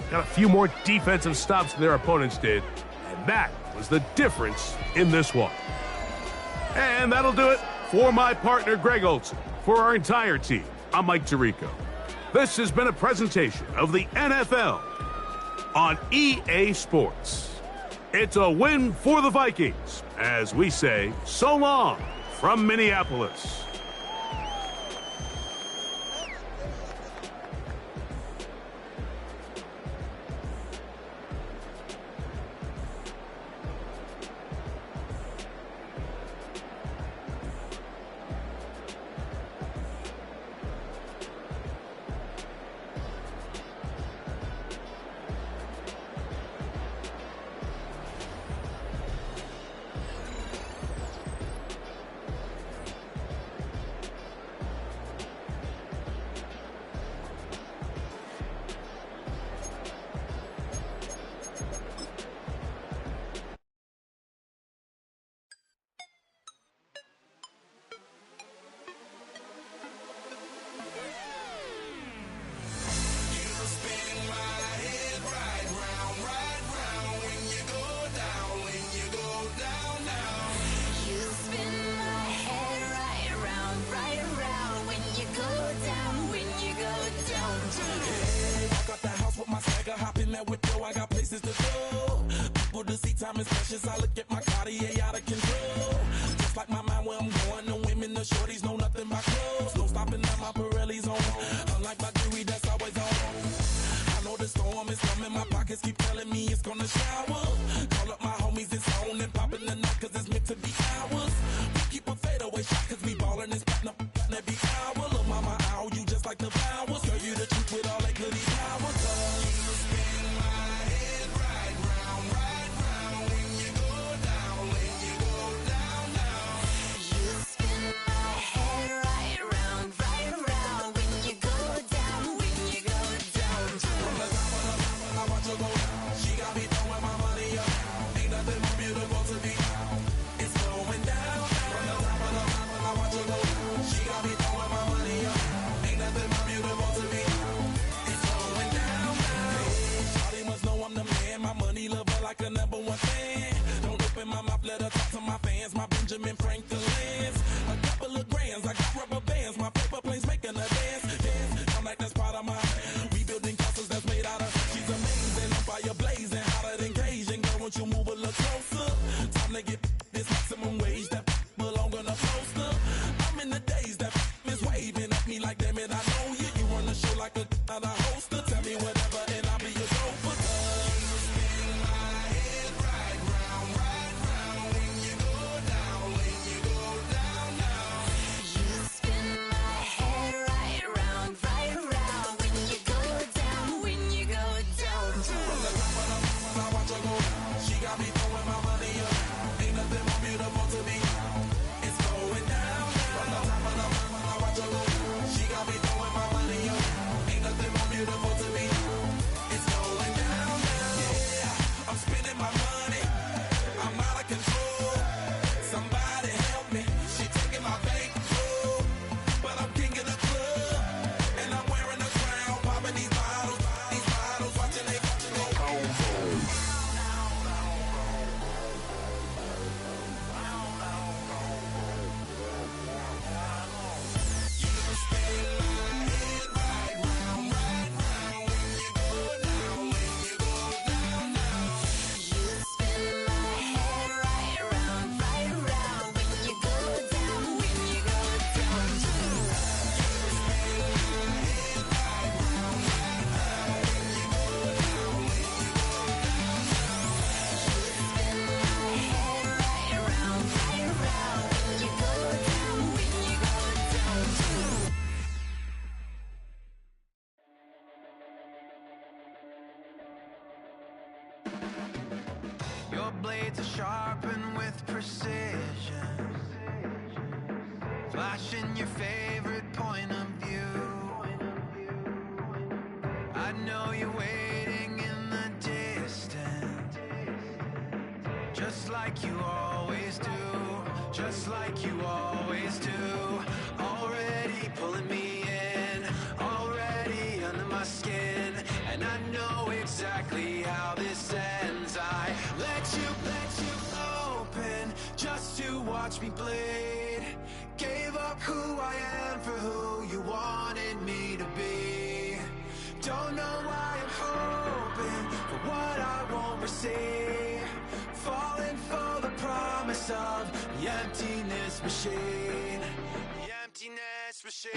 [SPEAKER 2] got a few more defensive stops than their opponents did. And that was the difference in this one. And that'll do it for my partner, Greg Olson. For our entire team, I'm Mike Tirico. This has been a presentation of the NFL on EA Sports. It's a win for the Vikings, as we say so long from Minneapolis.
[SPEAKER 5] With Joe, I got places to go. People to see, time is precious. I look at my Cartier out of control. Just like my mind where I'm going. The women, the shorties know nothing but clothes. No stopping at my Pirelli's on. Unlike my jewelry, that's always on. I know the storm is coming. My pockets keep telling me it's gonna shower. Call up my homies, it's on and popping the night cause it's meant to be ours. We keep a fadeaway shot cause we ballin' and spittin' up every hour. Look, mama, ow, you just like the flowers. Girl, you the truth with all that goody power. She got me throwing my money up. Ain't nothing more beautiful to me.
[SPEAKER 6] blades are sharpened with precision, flashing your favorite point of view. I know you're waiting in the distance, just like you always do, just like you always do. Already pulling me in, already under my skin, and I know exactly how this ends. I let you open just to watch me bleed. Gave up who I am for who you wanted me to be. Don't know why I'm hoping for what I won't receive. Falling for the promise of the emptiness machine. The emptiness machine.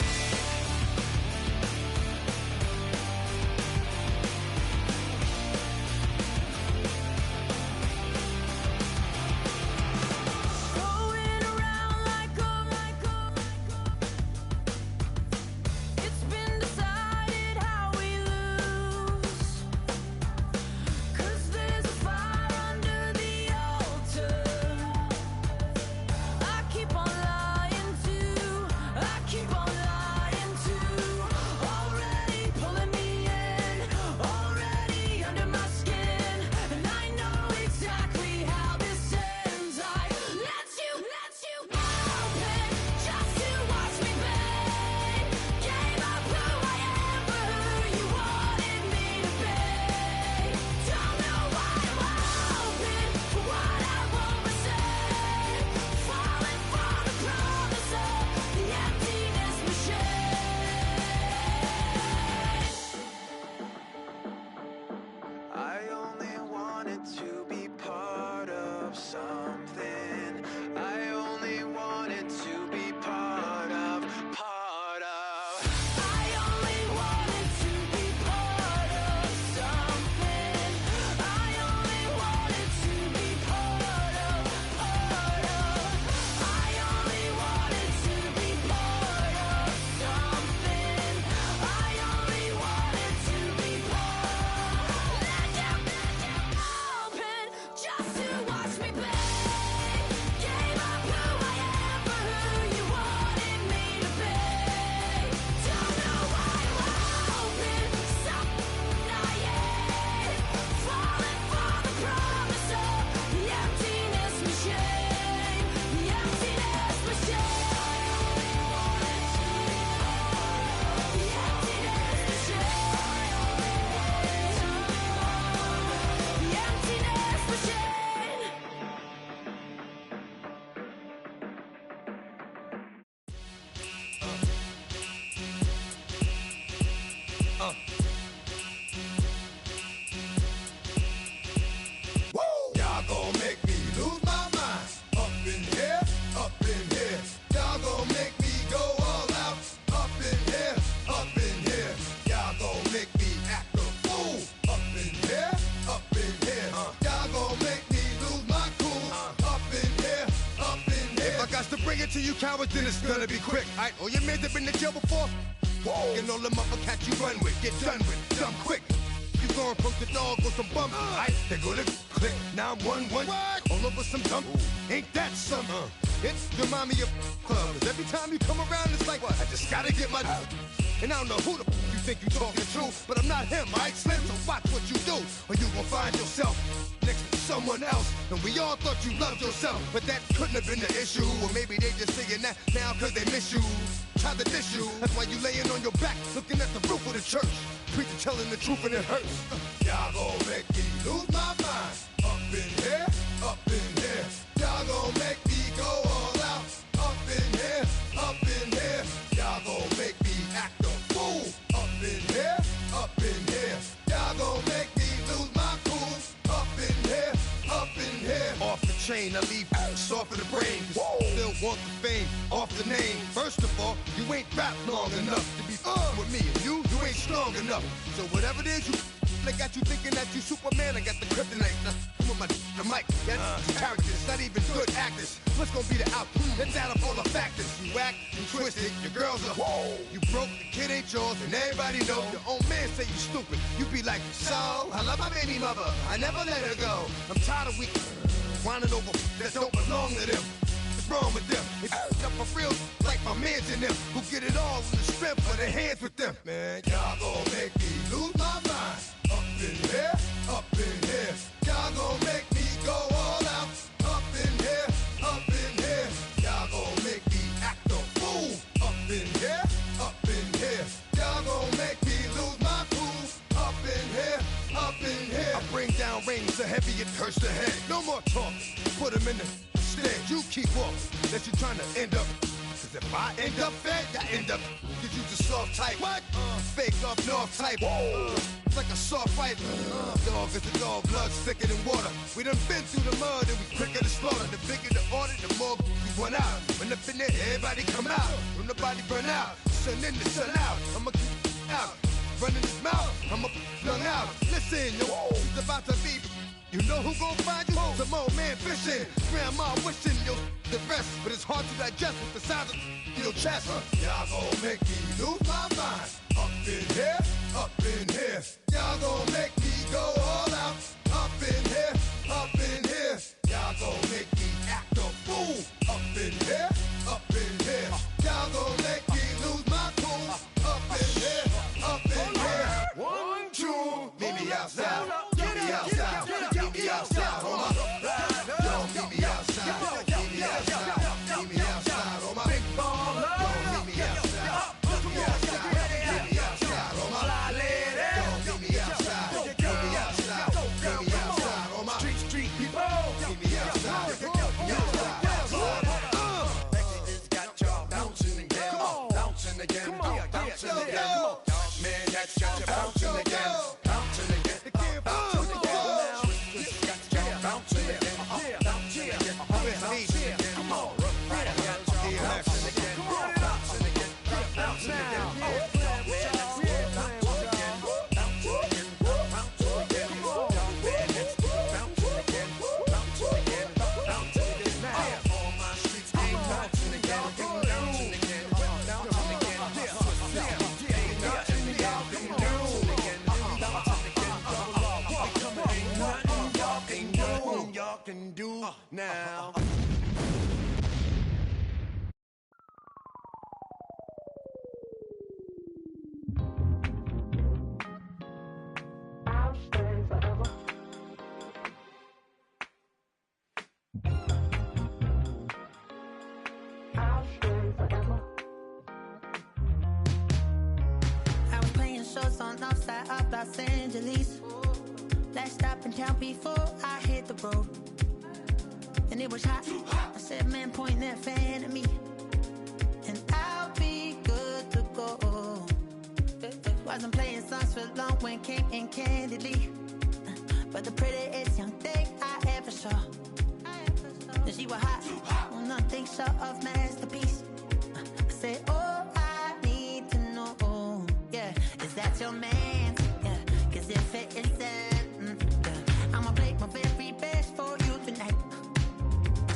[SPEAKER 7] To you cowards, then it's gonna be quick. Alright, all your men have been to jail before? Whoa. And all them upper cats you run with, get done with, dumb quick. You going from the dog or some bum? Alright, they go to click, 911. All over some dump. Ain't that some? It's the mommy of club. Every time you come around, it's like, what? I just gotta get my. And I don't know who the you think you talking to, but I'm not him, alright, Slim? So watch what you do, or you gon' find yourself next to someone else. And we all thought you loved yourself, but that couldn't have been the issue. Or maybe they just saying that now cause they miss you. Try to diss you, that's why you laying on your back, looking at the roof of the church. Preacher telling the truth and it hurts. Y'all gon' make me lose my mind. Up in here, up in here. Y'all gon' make me go all out. Up in here, up in here. Y'all gon' make me act a fool. Up in here, up in here. Y'all gon' make me lose my cool. Up in here, up in here. Off the chain, I leave soft of the brain. Still want the fame, off the name. First of all, you ain't rap long enough to be with me. And you ain't strong enough. So whatever it is you They got you thinking that you Superman. I got the kryptonite. Now, come on, the mic. Yeah, characters, not even good actors. What's gonna be the outcome? Let's add up all the factors. You whack, you twisted, your girls are whoa. You broke, the kid ain't yours, and everybody know. Your own man say you stupid. You be like, so, I love my baby mother. I never let her go. I'm tired of weak whining over that don't belong to them. What's wrong with them? It's up for real, like my mans in them, who get it all in the strength of their hands with them. Man, y'all gon' make me lose my mind. Up in here, up in here. Y'all gon' make me go all out. Up in here, up in here. Y'all gon' make me act a fool. Up in here, up in here. Y'all gon' make me lose my cool. Up in here, up in here. I bring down rain so heavy it hurts the head. No more talking, put them in the stand. You keep walking, that you trying to end up. Cause if I end up fed, I end up. Cause you just soft type. What? Fake up north type. It's like a soft fight. Dog is a dog, blood thicker than water. We done been through the mud and we quicker to slaughter. The bigger the order, the more we run out. When up in there, everybody come out. When nobody burn out, sun in the sun out. I'ma keep out. Running his mouth, I'ma flung out. Listen, yo, it's about to be. You know who gon' find you? Some old man fishing. Grandma wishing you the best, but it's hard to digest with the sound of your chest. Y'all gon' make me lose my mind. Up in here, up in here. Y'all gon' make me go all out. Up in here, up in here. Y'all gon' make me act a fool. Up in here, up in here. Y'all gon' make me lose my cool. Up in here, up in here. 1, 2, meet me outside. Meet me outside. Meet me outside, on my don't meet me outside. Meet me outside. Meet me outside, on my big baller. Don't meet me outside. Meet me outside. Meet me outside, on my fly lady. Don't meet me outside. Meet me outside. Meet me outside, on my street people. Meet me outside. Meet me outside.
[SPEAKER 5] It's got y'all bouncing again, bouncing again, bouncing again. Man, that's got you bouncing again, bouncing again, bouncing again. Bouncing again, bouncing again, bouncing again. Come on, bouncing again, bouncing again, bouncing again. Can do now.
[SPEAKER 4] I'll stay forever. I'll stay forever.
[SPEAKER 8] I was playing shows on outside of Los Angeles. Last stop in town before I hit the road. And it was hot. I said, man, point that fan at me, and I'll be good to go. Wasn't playing songs for long when came in candidly, but the prettiest young thing I ever saw. And she was hot. Well, nothing short of masterpiece. I said, oh, I need to know, yeah, is that your man? Yeah, cause if it isn't, I'ma play my very best for you tonight.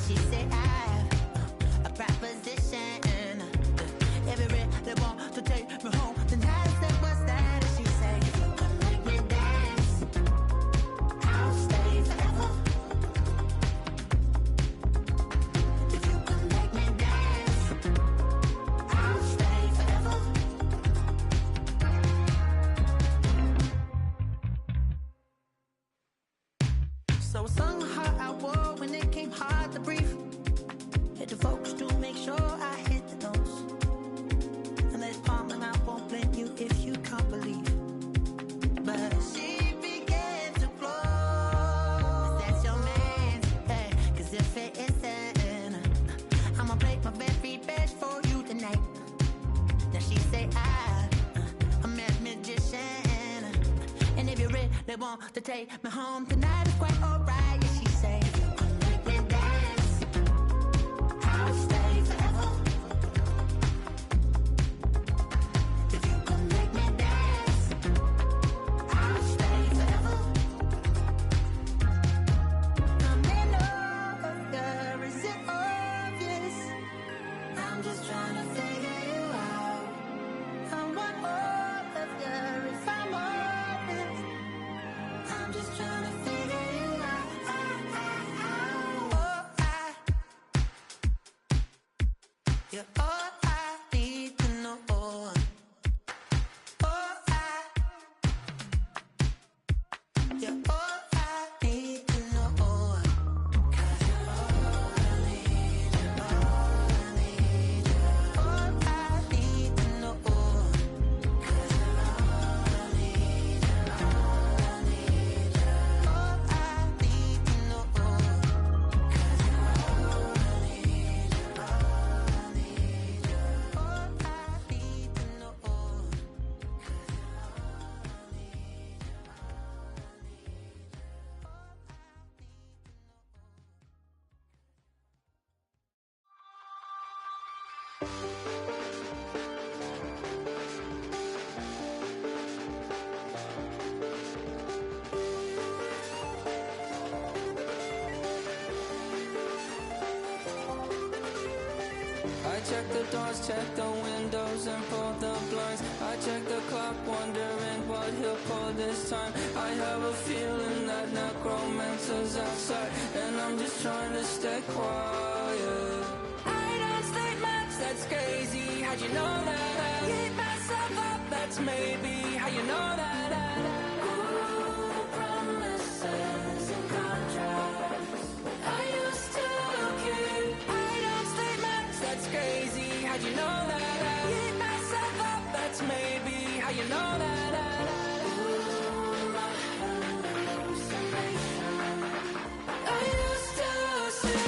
[SPEAKER 8] She said I have a proposition. Every they want to take me home. Then I said, what's that? And she said, if you can make me dance, I'll stay forever. If you can make me dance, I'll stay forever. So I sung the heart I wore when it came hard to breathe. Hit the focus to make sure I hit the notes. And there's palm and I won't blame you if you can't believe. But she began to flow. That's your man, hey, cause if it isn't, I'ma play my very best for you tonight. Now she say I'm a magician, and if you really want to take me home tonight, it's quite alright. Yeah, she say, if you can make me dance, I'll stay forever. If you can make me dance, I'll stay forever.
[SPEAKER 9] check the doors, check the windows, and pull the blinds. I check the clock, wondering what he'll pull this time. I have a feeling that necromancer's outside, and I'm just trying to stay quiet. I don't sleep much, that's crazy. How'd you know that? I keep myself up, that's maybe how you know that. Ooh, promises and contracts I used to keep. I don't sleep much, that's crazy. How'd you know that? I keep myself up, that's maybe how you know that. Ooh, my hallucination I used to see.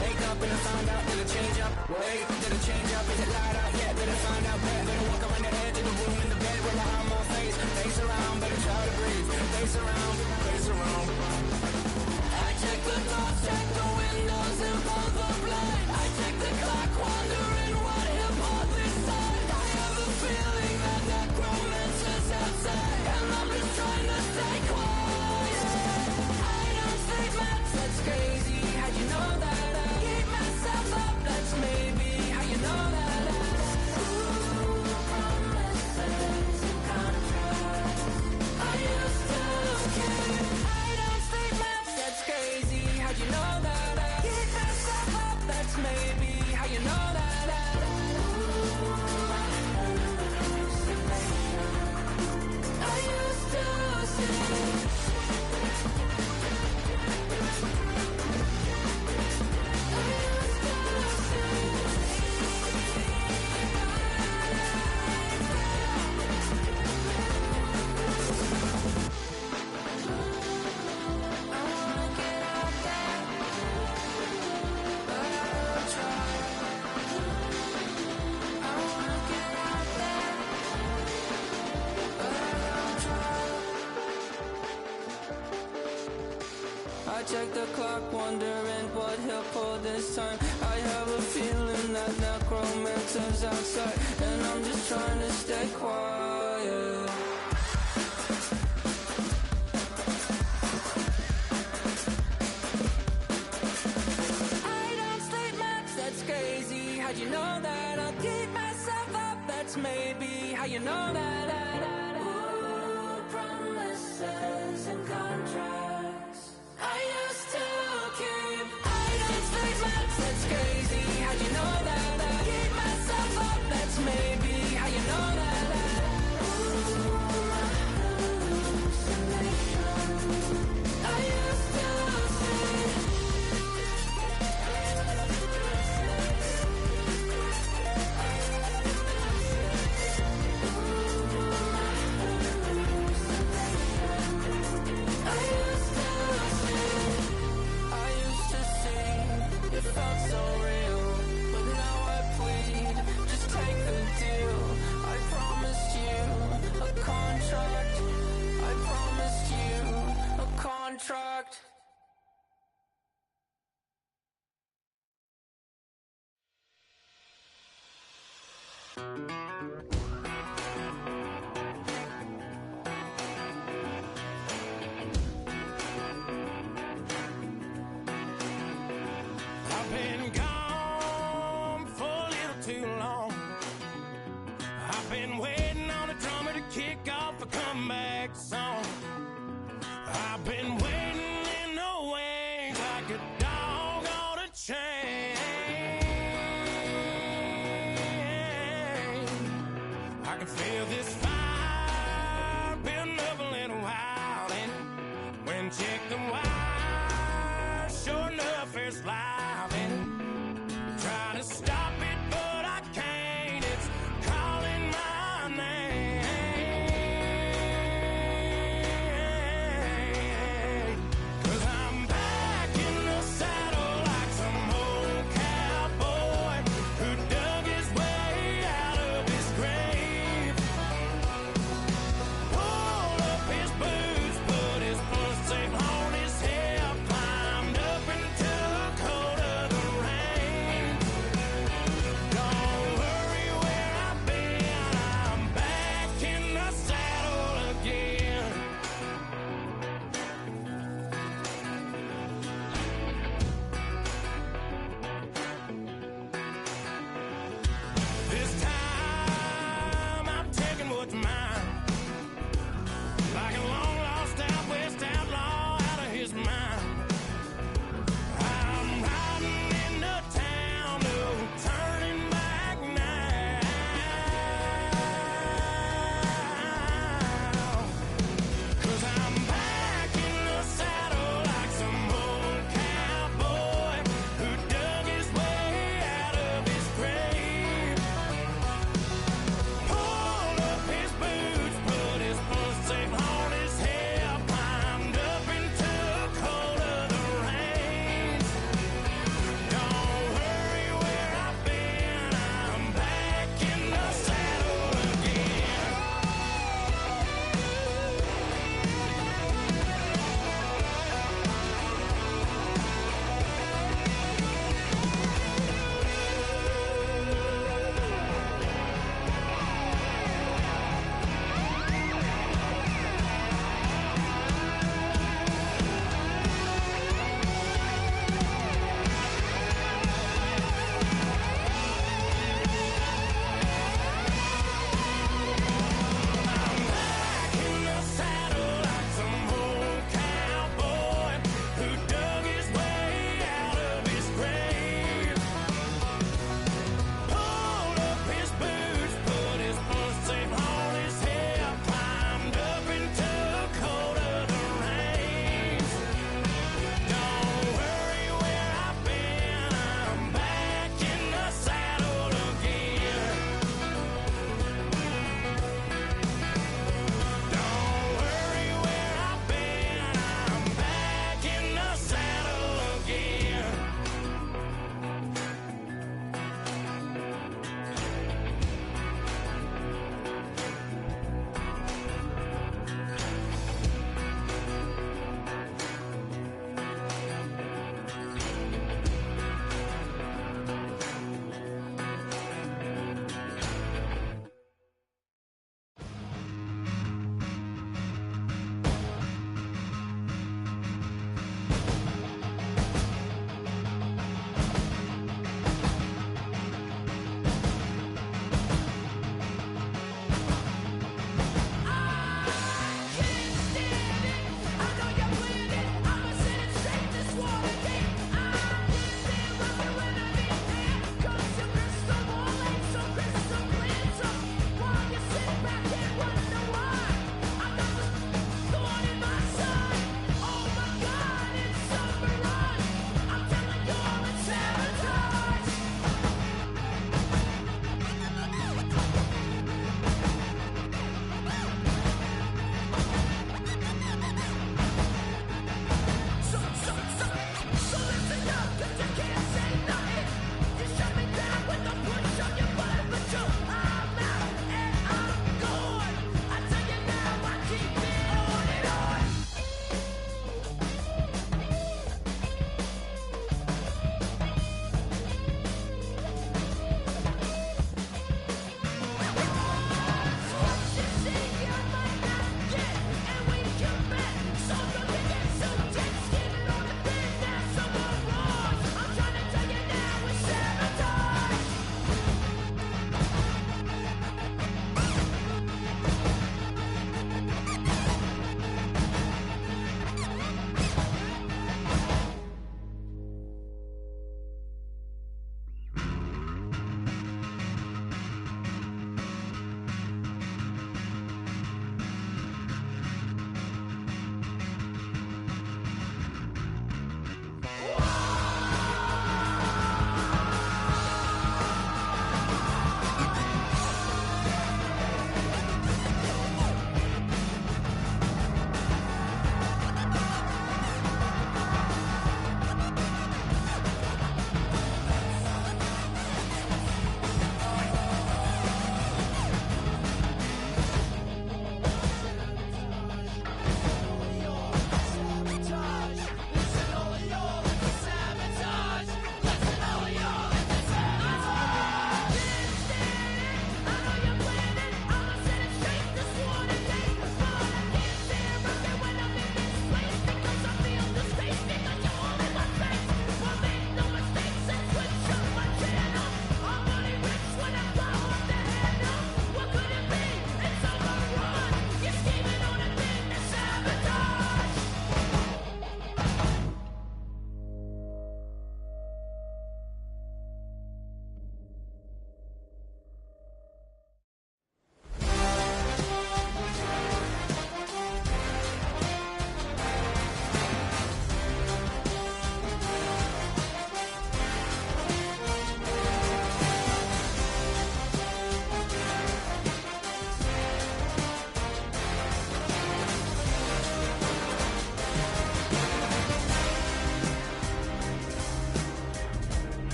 [SPEAKER 9] Wake up and I found out, did it change up? Wait, did it change up? Is it light out yet? Did it find out better? Better walk around the edge of the room in the bed with my arm on face. Face around, better try to breathe. Face around, face around. I check the doors, check the windows, and pull the blind. I check the clock, wondering what he'll pull this time. I have a feeling that necromancer's outside, and I'm just trying to stay quiet. I don't sleep much, that's crazy. How'd you know that? I keep myself up, that's maybe how you know that. Ooh, promises and contracts I used to keep. I don't sleep much, that's crazy. How'd you know that? I keep myself up, that's maybe how you know that. Ooh, my hallucination I used to see. I check the clock, wondering what he'll pull this time. I have a feeling that necromancer's outside, and I'm just trying to stay quiet. I don't sleep much, that's crazy. How'd you know that? I'll keep myself up, that's maybe how you know that. Ooh, promises and contracts I used to keep. I don't sleep much, that's crazy. How'd you know that? I keep myself up, that's maybe how you know that. Ooh, my hallucination I used to see. Contract.
[SPEAKER 5] I've been gone for a little too long. I've been waiting on a drummer to kick off a comeback song. I've been waiting in the wings like a dog on a chain. I can feel this fire building up a little while, and when check the wire, sure enough it's live, and trying to stop it but I can't. It's calling my name. 'Cause I'm back in the saddle like some old cowboy who dug his way out of his grave. Pulled up his boots, put his blood safe home.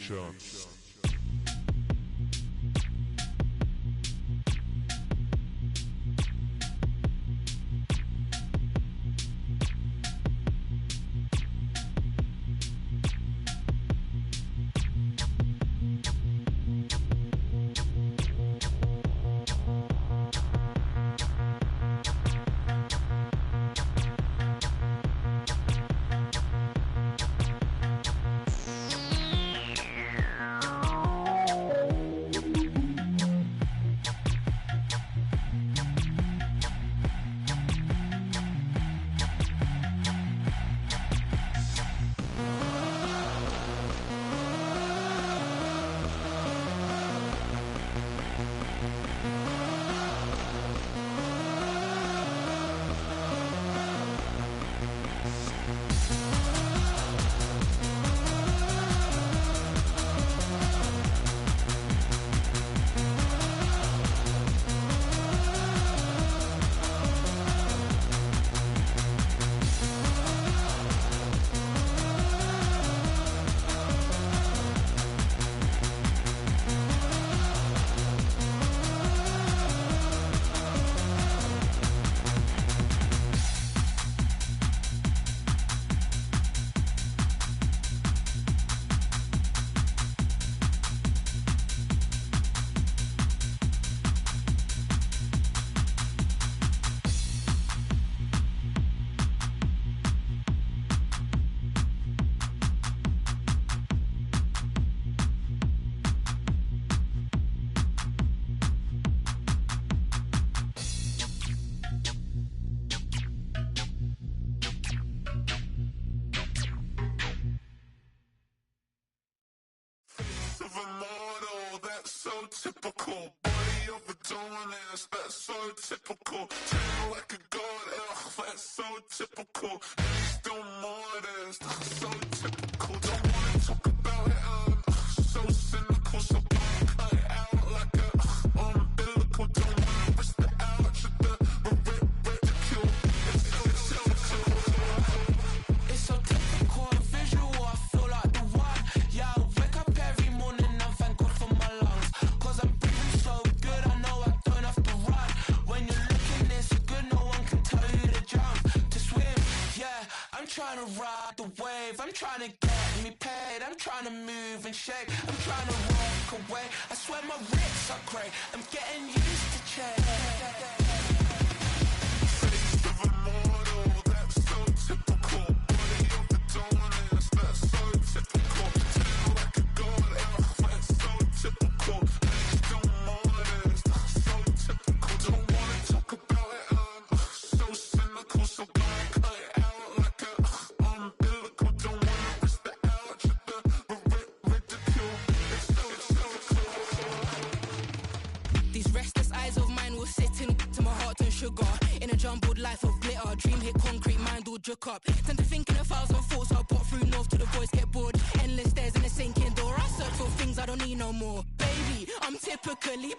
[SPEAKER 10] Nation.
[SPEAKER 5] typical. Body of a dominance, that's so typical. Tail like a god, ugh, that's so typical. And he's still modest, so typical. Don't wanna talk about it, so cynical. So don't cut it out like a umbilical. Don't wanna risk the ouch of the ridicule. It's so typical, visual, I feel like the one. Yeah, I wake up every morning and thank God for my lungs. Cause I'm breathing so good, I know I don't have to run. When you're looking this good, no one can tell you to jump, to swim. Yeah, I'm trying to ride the wave, I'm trying to get me paid, I'm trying to move and shake, I'm trying to walk away. I swear my wrists are great, I'm getting used to change. Face of a mortal, that's so typical. Body of the dominance, that's so typical. Tail like a god, that's so typical. And he's still modest, so typical. Don't wanna talk about it, so cynical. So don't cut it out like a umbilical. Don't wanna risk the ouch of the ridicule.
[SPEAKER 9] These restless eyes of mine will sit in to my heart and sugar. In a jumbled life of glitter, dream hit concrete, mind all jook up. Tend to think in 1,000 thoughts, I'll pop through north to the voice, get bored. Endless stairs in a sinking door, I search for things I don't need no more. Baby, I'm typically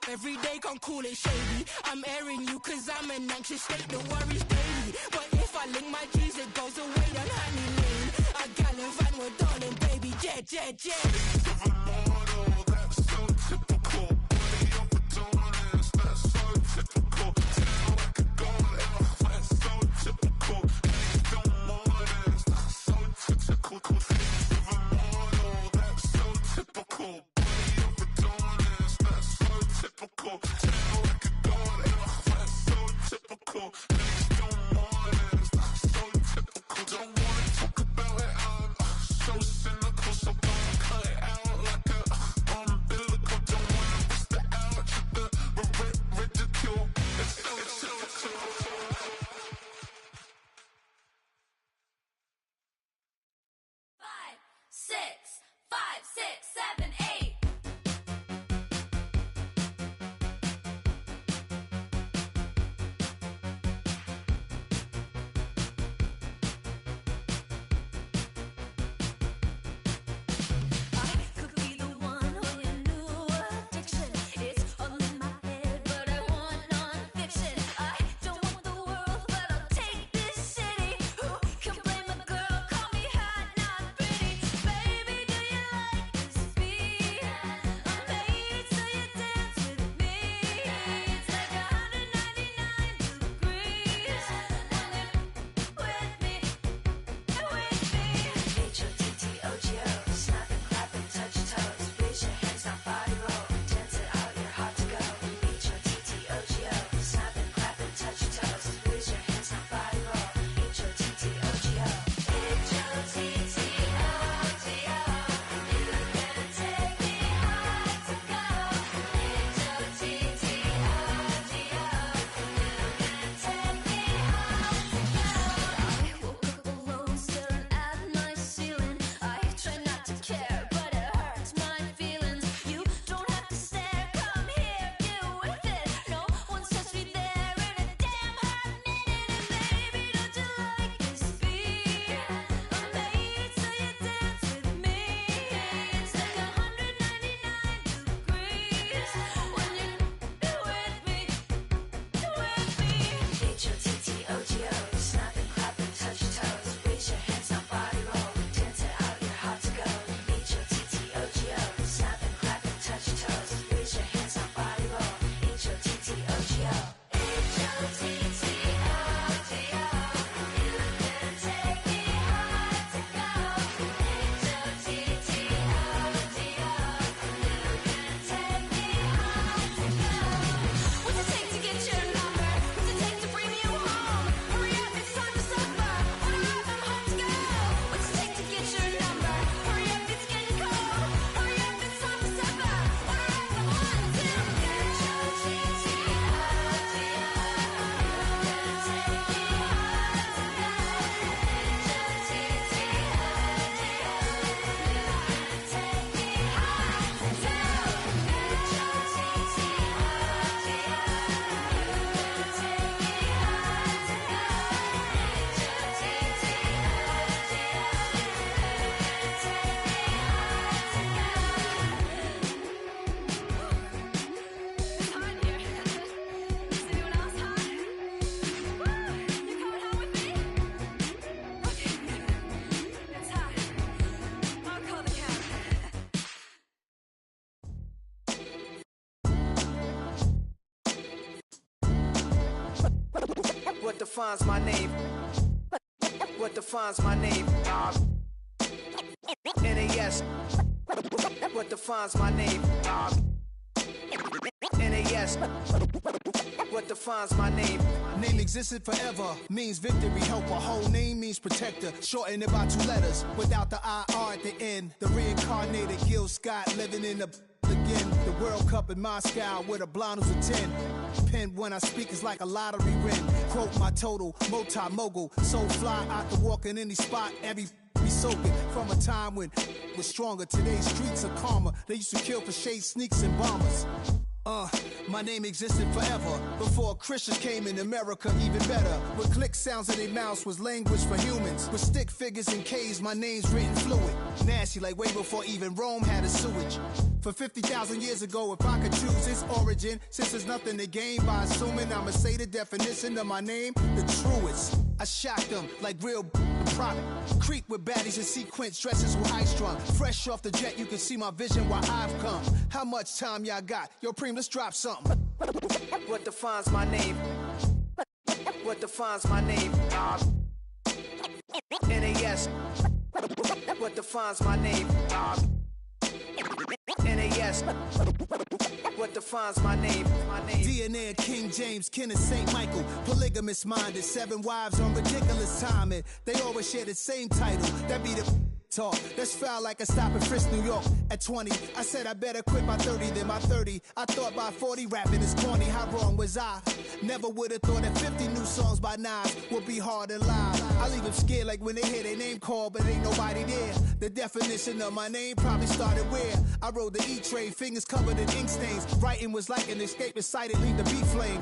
[SPEAKER 9] every day, can't call it shady. I'm airing you cause I'm an anxious state, the worries daily. But if I link my G's, it goes away down Honey Lane. I gallivant with darling, baby, jet, jet, jet.
[SPEAKER 5] Face of a mortal, that's so typical. Body of a dominance, that's so typical. Tail like a god, that's so typical. And he's still modest, so typical. Face of a mortal, that's so typical. Body of a dominance, that's so typical. Tail like a god, that's so typical. And he's still modest, so typical. Don't wanna talk about it, so cynical. So don't cut it out like a umbilical. Don't wanna risk the ouch of the ridicule. It's so typical.
[SPEAKER 10] 5, 6, 5, 6, 7, 8. I could be the one on your new addiction. It's all in my head, but I want non-fiction. I don't want the world, but I'll take this city. Who can blame a girl? Call me hot, not pretty. Baby, do you like this
[SPEAKER 11] defines my name? What defines my name? NAS. What defines my name? NAS. What defines my name?
[SPEAKER 12] Name existed forever, means victory, helper. Whole name means protector, shortened it by 2 letters, without the IR at the end. The reincarnated Gil Scott, living in the again. The World Cup in Moscow, with a blonde who's a 10. Pen when I speak is like a lottery win. Quote my total, multi-mogul, so fly out to walk in any spot, every be soaking from a time when was stronger. Today's streets are calmer. They used to kill for shade sneaks and bombers. My name existed forever before Christians came in America, even better. With click sounds in their mouths was language for humans. With stick figures and K's, my name's written fluid. Nasty like way before even Rome had a sewage. For 50,000 years ago, if I could choose its origin, since there's nothing to gain by assuming, I'ma say the definition of my name, the truest. I shocked them like real prop. Creep with baddies in sequence, dresses with high strung. Fresh off the jet, you can see my vision where I've come. How much time y'all got? Yo, Preem, let's drop something.
[SPEAKER 11] What defines my name? What defines my name? NAS. What defines my name? NAS. What defines my name?
[SPEAKER 12] DNA of King James, kin of St. Michael. Polygamous minded, 7 wives on ridiculous timing. They always share the same title. That be the talk. That's foul like a stop in Frisk, New York. At 20, I said I better quit by 30 than my 30. I thought by 40 rapping is corny. How wrong was I? Never would have thought that 50 new songs by Nas would be hard and live. I leave them scared like when they hear their name called, but ain't nobody there. The definition of my name probably started where I rode the E-train, fingers covered in ink stains. Writing was like an escape inside it, leave the beat flame.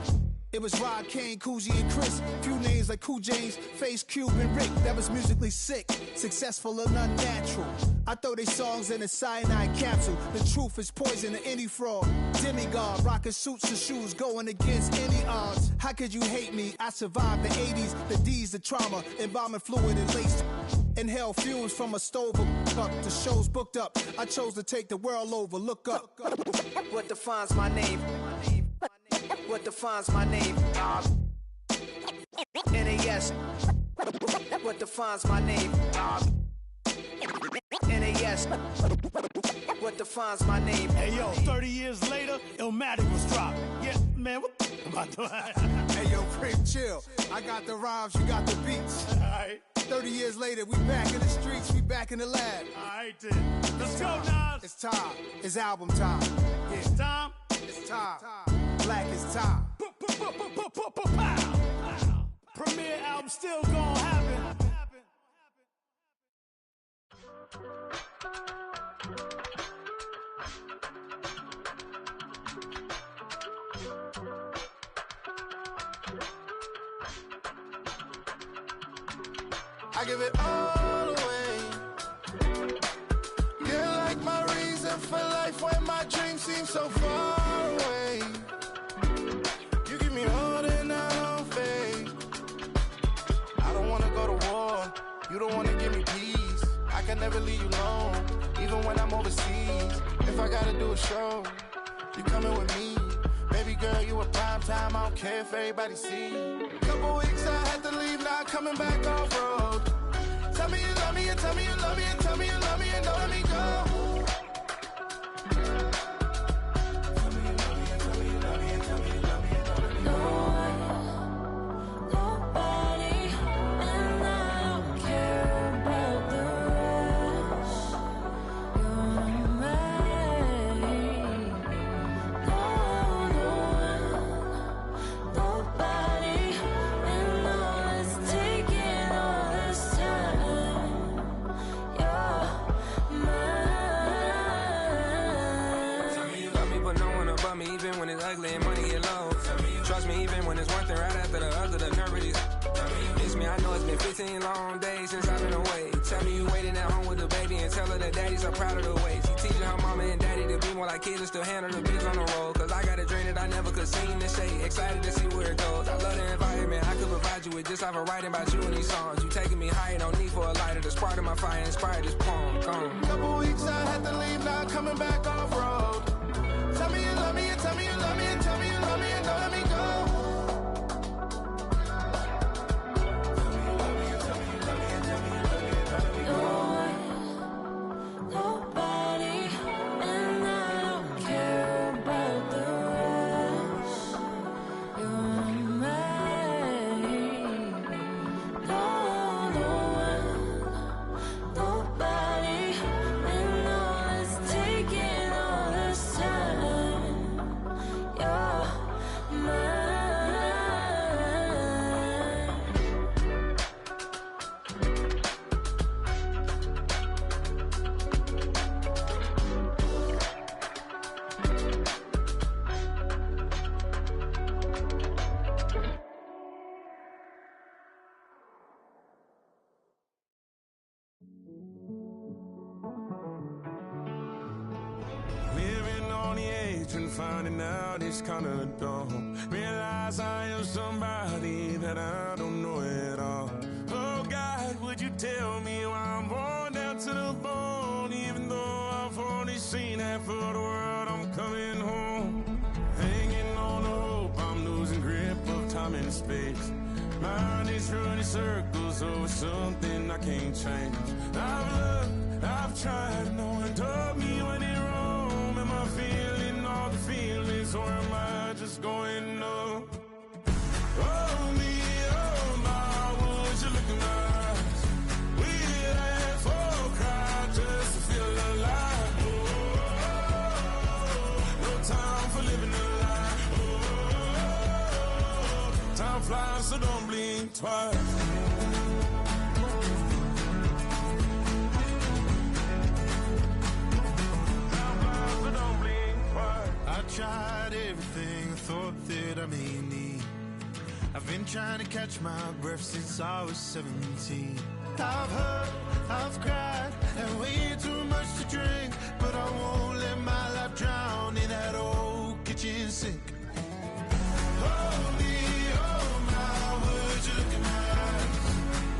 [SPEAKER 12] It was Rod, Kane, Coogee, and Chris. Few names like Cool James, Face, Cube, and Rick. That was musically sick, successful and unnatural. I throw they songs in a cyanide capsule. The truth is poison to any fraud. Demigod, rocking suits and shoes, going against any odds. How could you hate me? I survived the 80s, the D's, the trauma, embalming fluid and laced. Inhale fumes from a stove up. The show's booked up. I chose to take the world over. Look up.
[SPEAKER 11] What defines my name? What defines my name? NAS. What defines my name? NAS. What defines my name?
[SPEAKER 2] Hey yo, 30 years later, Illmatic was dropped. Yeah, man, what about to
[SPEAKER 12] Hey yo, Preem, chill. I got the rhymes, you got the beats.
[SPEAKER 2] Alright.
[SPEAKER 12] 30 years later, we back in the streets, we back in the lab.
[SPEAKER 2] Alright then. Let's go, Nas.
[SPEAKER 12] It's time. It's album time. Yeah.
[SPEAKER 2] It's time.
[SPEAKER 12] It's time. Black is time.
[SPEAKER 2] Premiere album still gonna happen.
[SPEAKER 13] I give it all away. You're like my reason for life when my dreams seem so far away. You give me all that I don't fade. I don't wanna go to war. You don't wanna give me peace. I can never leave you alone, even when I'm overseas. If I gotta do a show, you coming with me. Baby girl, you a prime time. I don't care if everybody see. Couple weeks I had to leave, now coming back off road. Tell me you love me, and tell me you love me, and tell me you love me, and don't let me go.
[SPEAKER 9] Long days since I've been away. Tell me you waiting at home with the baby and tell her that daddy's so proud of the way. She teaching her mama and daddy to be more like kids and still handle the biz on the road. Cause I got a dream that I never could see in the shade. Excited to see where it goes. I love the environment. I could provide you with just off of writing about you in these songs. You taking me higher, no need for a lighter. The spark of my fire inspired this poem. Come.
[SPEAKER 13] Couple weeks I had to leave, now coming back off road. Tell me you love me, and tell me you love me, and tell me you love me, and don't let me go.
[SPEAKER 5] finding out it's kinda dumb. Realize I am somebody that I don't know at all. Oh God, would you tell me why I'm worn down to the bone? Even though I've only seen half of the world, I'm coming home. Hanging on the hope, I'm losing grip of time and space. Mind is running circles over something I can't change. I've looked, I've tried, no one told me when it wrong. Am I feeling all the feelings, or am I just going numb? Oh me, oh my, would you look in my eyes? We laugh or cry just to feel alive. Oh, no time for living a lie. Oh, time flies, so don't blink twice.
[SPEAKER 13] I tried everything I thought that I may need. I've been trying to catch my breath since I was 17. I've hurt, I've cried, and way too much to drink. But I won't let my life drown in that old kitchen sink. Oh me, oh my, would you look in my eyes?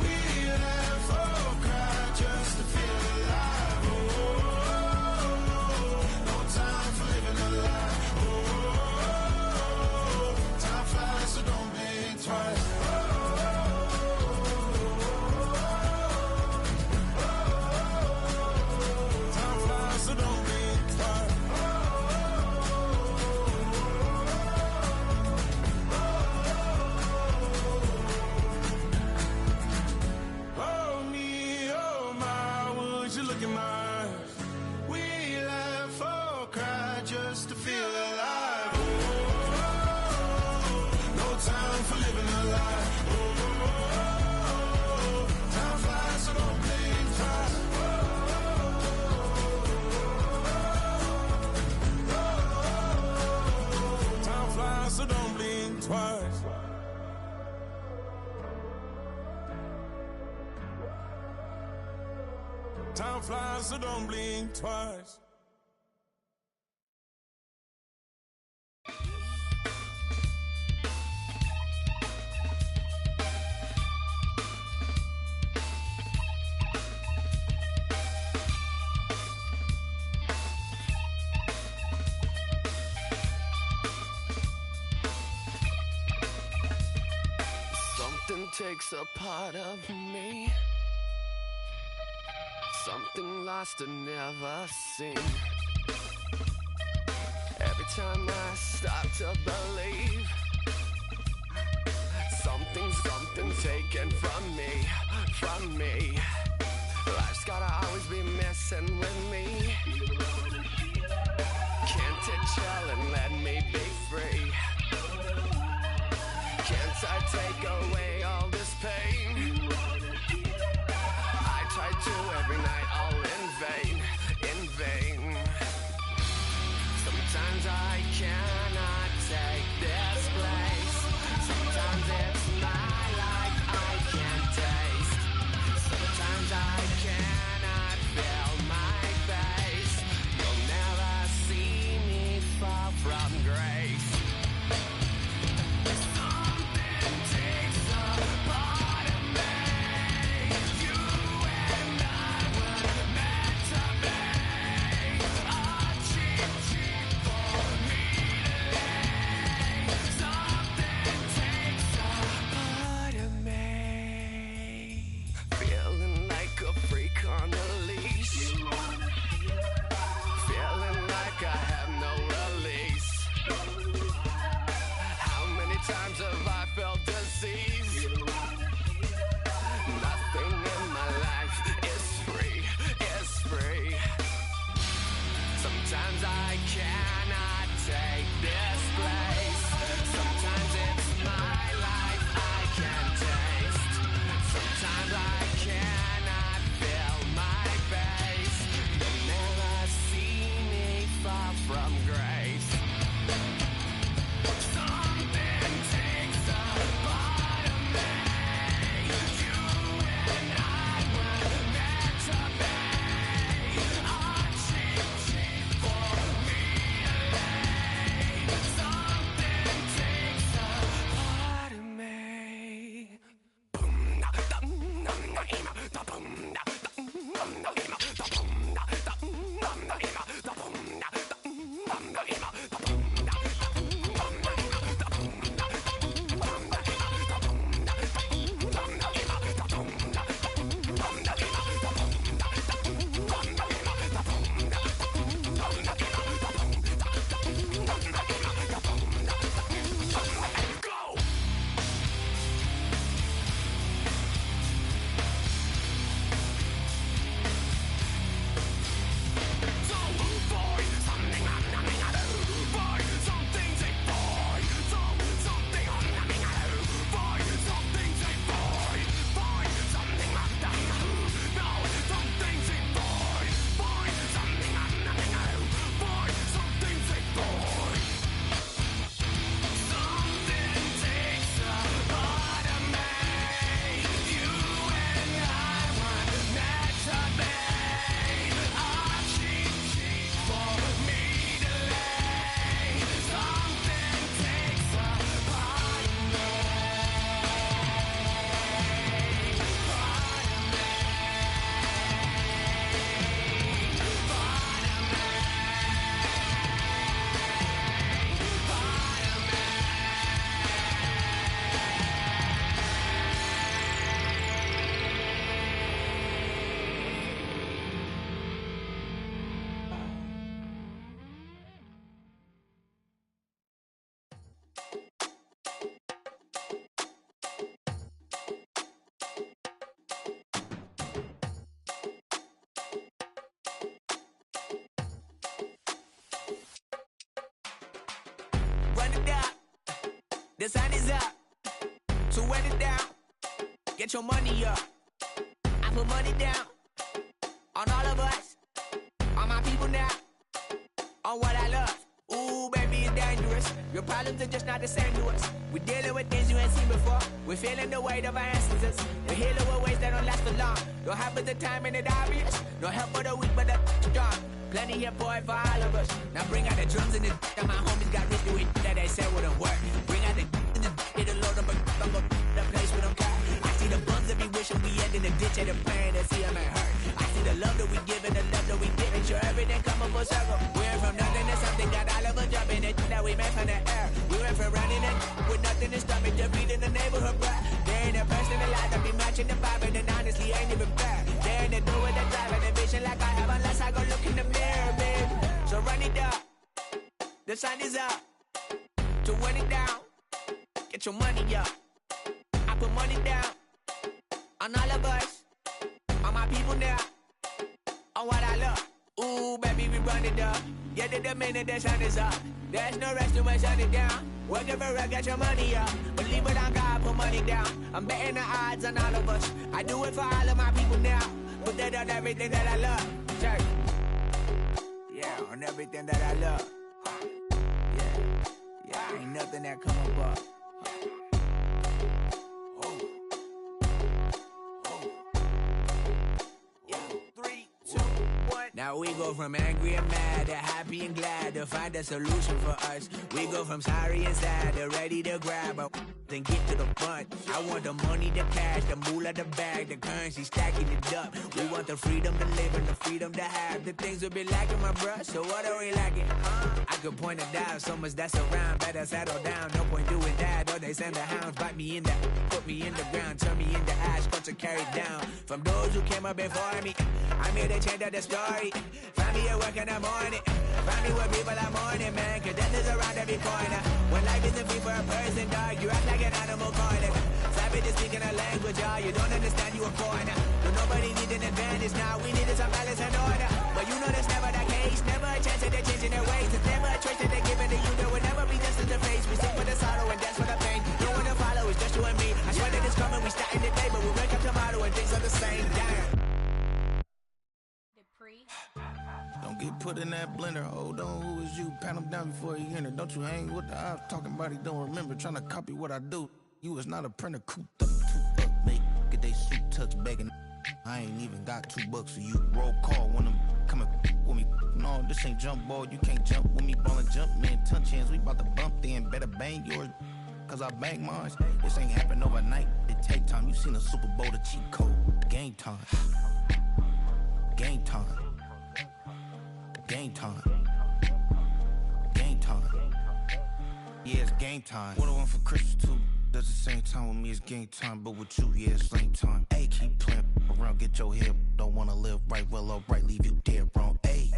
[SPEAKER 13] We laugh or cry just to feel alive. Oh, no time for living a lie. Oh, time flies, so don't blink twice. Time flies, so don't blink twice. Oh me, oh my, would you look in my eyes? We laugh or cry just to feel alive. Oh, no time for living a lie. Oh, time flies, so don't blink twice. Oh, time flies, so don't blink twice. Time flies, so don't blink twice.
[SPEAKER 14] Something takes a part of me. Something lost and never seen. Every time I start to believe, something taken from me. Life's gotta always be messing with me. Can't it chill and let me be free? Can't I take away all this pain? I try to every night, all in vain. Sometimes I cannot take this place. Sometimes it's my life I can't taste. Sometimes I cannot feel my face. You'll never see me fall from grace. Something takes a part of me.
[SPEAKER 9] Run it down. The sun is up. So run it down. Get your money up. I put money down on all of us, on my people now, on what I love. Ooh, baby, it's dangerous. Your problems are just not the same to us. We're dealing with things you ain't seen before. We're feeling the weight of our ancestors. We're healing with ways that don't last for long. Don't have but the time and it obvious. No help for the weak, but the strong. Plenty here, boy, for all of us. Now bring out the drums and the that my homies got rich doing that they said wouldn't work. Bring out the and the it'll load up I'm gonna the place with them car. I see the bums that be wishing we end in the ditch and the praying to see them ain't hurt. I see the love that we give and the love that we give. And sure everything come up full circle. We went from nothing to something, got all of us jumping it that we made from the air. We went from running it with nothing to stop it, just beating the neighborhood, bruh. There ain't a person alive that be matching the vibe, and honestly ain't even fair. There ain't a do with the drive and the vision like I have unless I go look in the mirror, baby. So run it up. The sun is up. To run it down. Get your money up. I put money down on all of us, on my people now, on what I love. Ooh, baby, we run it up. Get it the minute the sun is up. There's no rest to when sun it down. Working for real, get your money up. Believe it on God, put money down. I'm betting the odds on all of us. I do it for all of my people now. Put that on everything that I love. Check. Yeah, on everything that I love. Yeah, ain't nothing that come above. Now we go from angry and mad to happy and glad to find a solution for us. We go from sorry and sad to ready to grab up and get to the front. I want the money, the cash, the moolah, the bag, the currency, stacking it up. We want the freedom to live and the freedom to have. The things will be lacking, my bruh, so what are we lacking? I could point it down, so much that's around. Better settle down, no point doing that. Or they send the hounds, bite me in the, put me in the ground, turn me into ash, got to carry down. From those who came up before me, I'm here to change up the story. Find me at work in the morning. Find me where people are mourning, man. Cause death is around every corner. When life isn't free for a person, dog, you act like an animal corner. Savage is speaking a language, y'all. You don't understand, you a foreigner. But nobody needs an advantage now. We needed some balance and order. But you know that's never the case. Never a chance that they're changing their ways. It's never a choice that they're giving to you. There will never be justice to face. We sing for the sorrow and dance for the pain. No one to follow, it's just you and me. I swear that it's coming, we starting today. But we wake up tomorrow and things are the same. Damn.
[SPEAKER 15] Don't get put in that blender. Hold on, who is you? Pat him down before he enter. Don't you hang with the ops talking about he don't remember. Trying to copy what I do. You is not a printer. Cooped up, too up, make get they suit touch begging. I ain't even got $2 for you. Roll call when I'm coming with me. No, this ain't jump ball. You can't jump with me. Ballin' jump, man. Touch hands. We bout to bump then. Better bang yours. Cause I bang mine. This ain't happen overnight. It take time. You seen a Super Bowl, the cheat code. Game time. Game time. Game time. Yeah, it's game time. What I want for Christmas too. At the same time with me, it's game time. But with you, yeah, it's lame time. Hey, keep playing around, get your head. Don't wanna live right, well, alright, leave you dead wrong. Hey,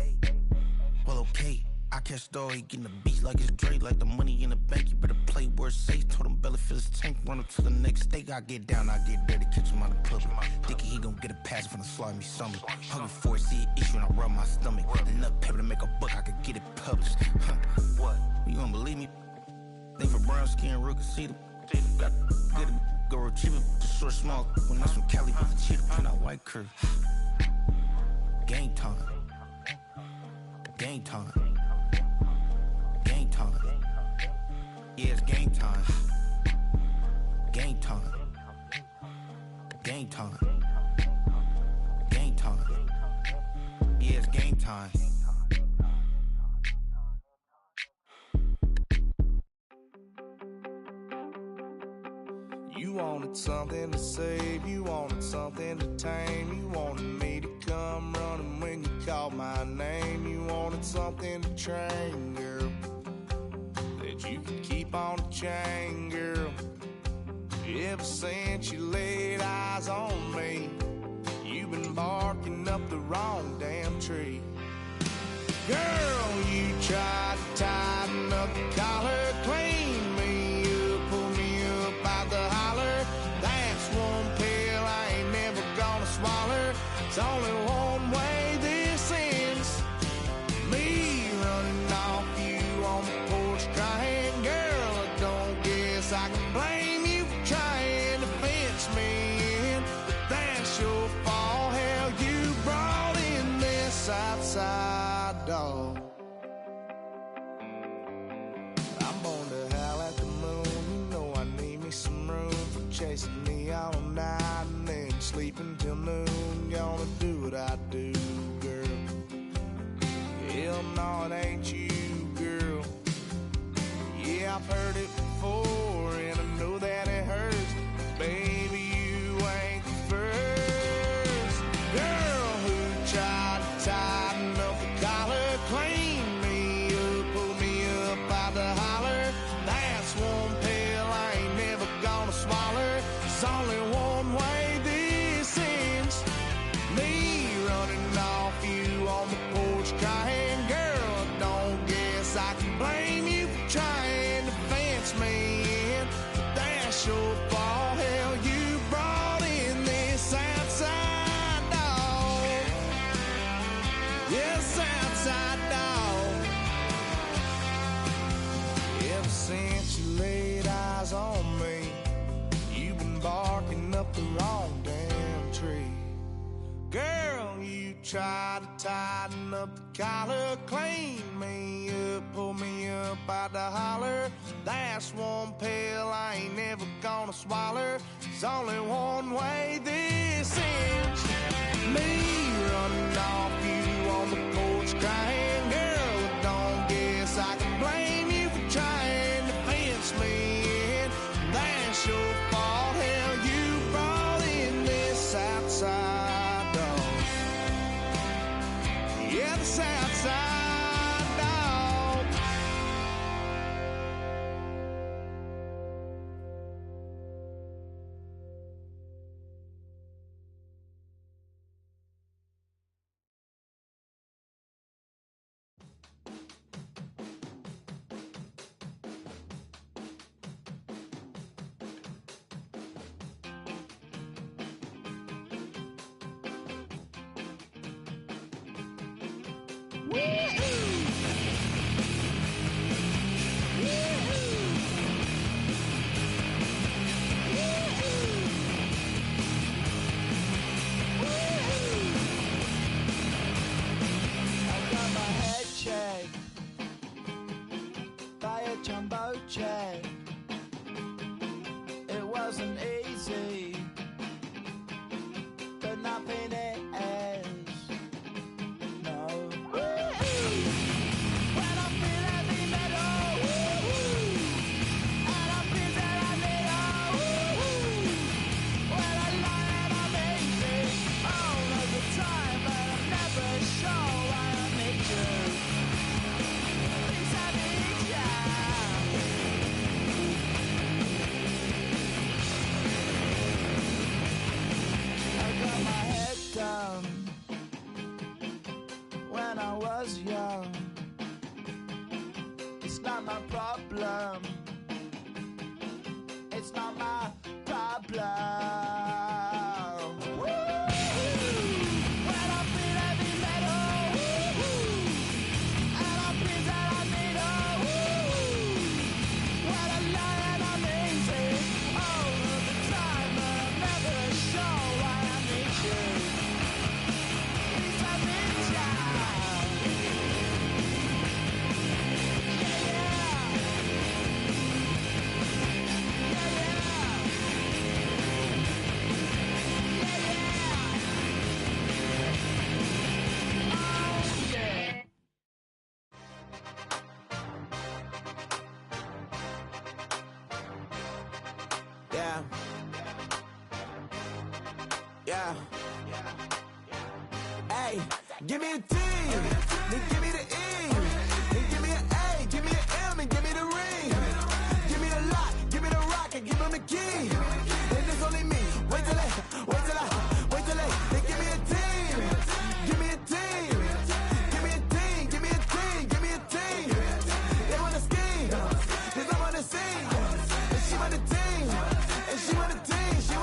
[SPEAKER 15] well, okay. I catch the dog, he getting the beat like it's Dre, like the money in the bank. You better play where it's safe. Told him belly fill his tank, run him to the next steak. I get down, I get dirty, catch him on the club. Thinking he gon' get a pass from the slimy summer. Hungry for it, see it issue and I rub my stomach. Enough paper to make a book, I could get it published. What? You gonna believe me? Think for brown skin, real can see them. Got get it, go retrieve it, short small. When that's from Cali, with the cheetah print out white curve. Game time. Game time. Game time. Yeah, it's game time. Game time. Game time. Game time. Yeah, it's game time.
[SPEAKER 5] You wanted something to save, you wanted something to tame. You wanted me to come running when you called my name. You wanted something to train, girl, that you could keep on the chain, girl. Ever since you laid eyes on me, you've been barking up the wrong damn tree. Girl, you tried to tighten up the collar, clean me up, pull me up out the holler. That's one pill I ain't never gonna swallow. It's only one way this ends. Me running off you on the porch crying. Girl, I don't guess I can blame you for trying to fence me in. But that's your fault, hell, you brought in this outside dog. I'm born to howl at the moon. You know I need me some room for chasing me all night and then sleeping till noon. Gonna do what I do, girl. Hell no, it ain't you, girl. Yeah, I've heard it before and I know that it hurts. Baby, you ain't the first girl who tried to tighten up the collar, clean me up, pull me up out the holler. That's one pill I ain't never gonna swallow. It's only one way this ends. Me running off you on the porch crying. Girl, I don't guess I can blame you for trying to fence me in. But that's your fault, hell, you brought in this outside dog. Yes, outside dog. Ever since you laid eyes on me, you've been barking up the wrong damn tree. Girl, you tried to tighten up the collar, clean me up, pull me up out the holler. That's one pill I ain't never gonna swallow. There's only one way this ends. Me running off you on the porch crying. Girl, I don't guess I can blame you for trying to fence me in. That's your fault, hell, you brought in this outside dog. Yeah, this outside dog.
[SPEAKER 6] I got my head checked by a jumbo jet. It wasn't easy, but nothing is. No. When I feel heavy metal, and I feel that I need when I lie and I'm easy all of the time, but I'm never sure why I need you.
[SPEAKER 16] was young. It's not my problem. It's not my problem. Well, I feel heavy metal. And I feel that I need well, I lie and I'm easy all of the time. I'm never sure why I need you. Please let me down.
[SPEAKER 17] Yeah. Yeah. Hey, give me a T, then give me the E, then give me an A, give me an M, and give me the ring. Give me the lock, give me the rock, and give him the key. And it's only me. Wait till then give me a team. Give me a team. Give me a team. Give me a team. Give me a team. They wanna scheme, 'cause I wanna sing. And she want a team. And she want a team. She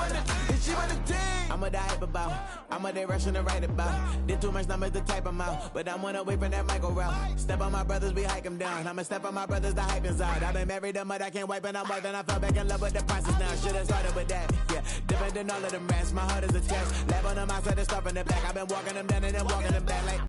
[SPEAKER 17] want a team. I'm a die about. I'm a direction to write about. Did too much numbers to type them out. But I'm one away from that micro route. Step on my brothers, we hike them down. I'ma step on my brothers, the hype is out. I've been married them, but I can't wipe it out more than I fell back in love with the process now. Should've started with that. Yeah, different than all of them rats. My heart is attached. Lab on them outside and stuff in the back. I've been walking them down and then walking them back like.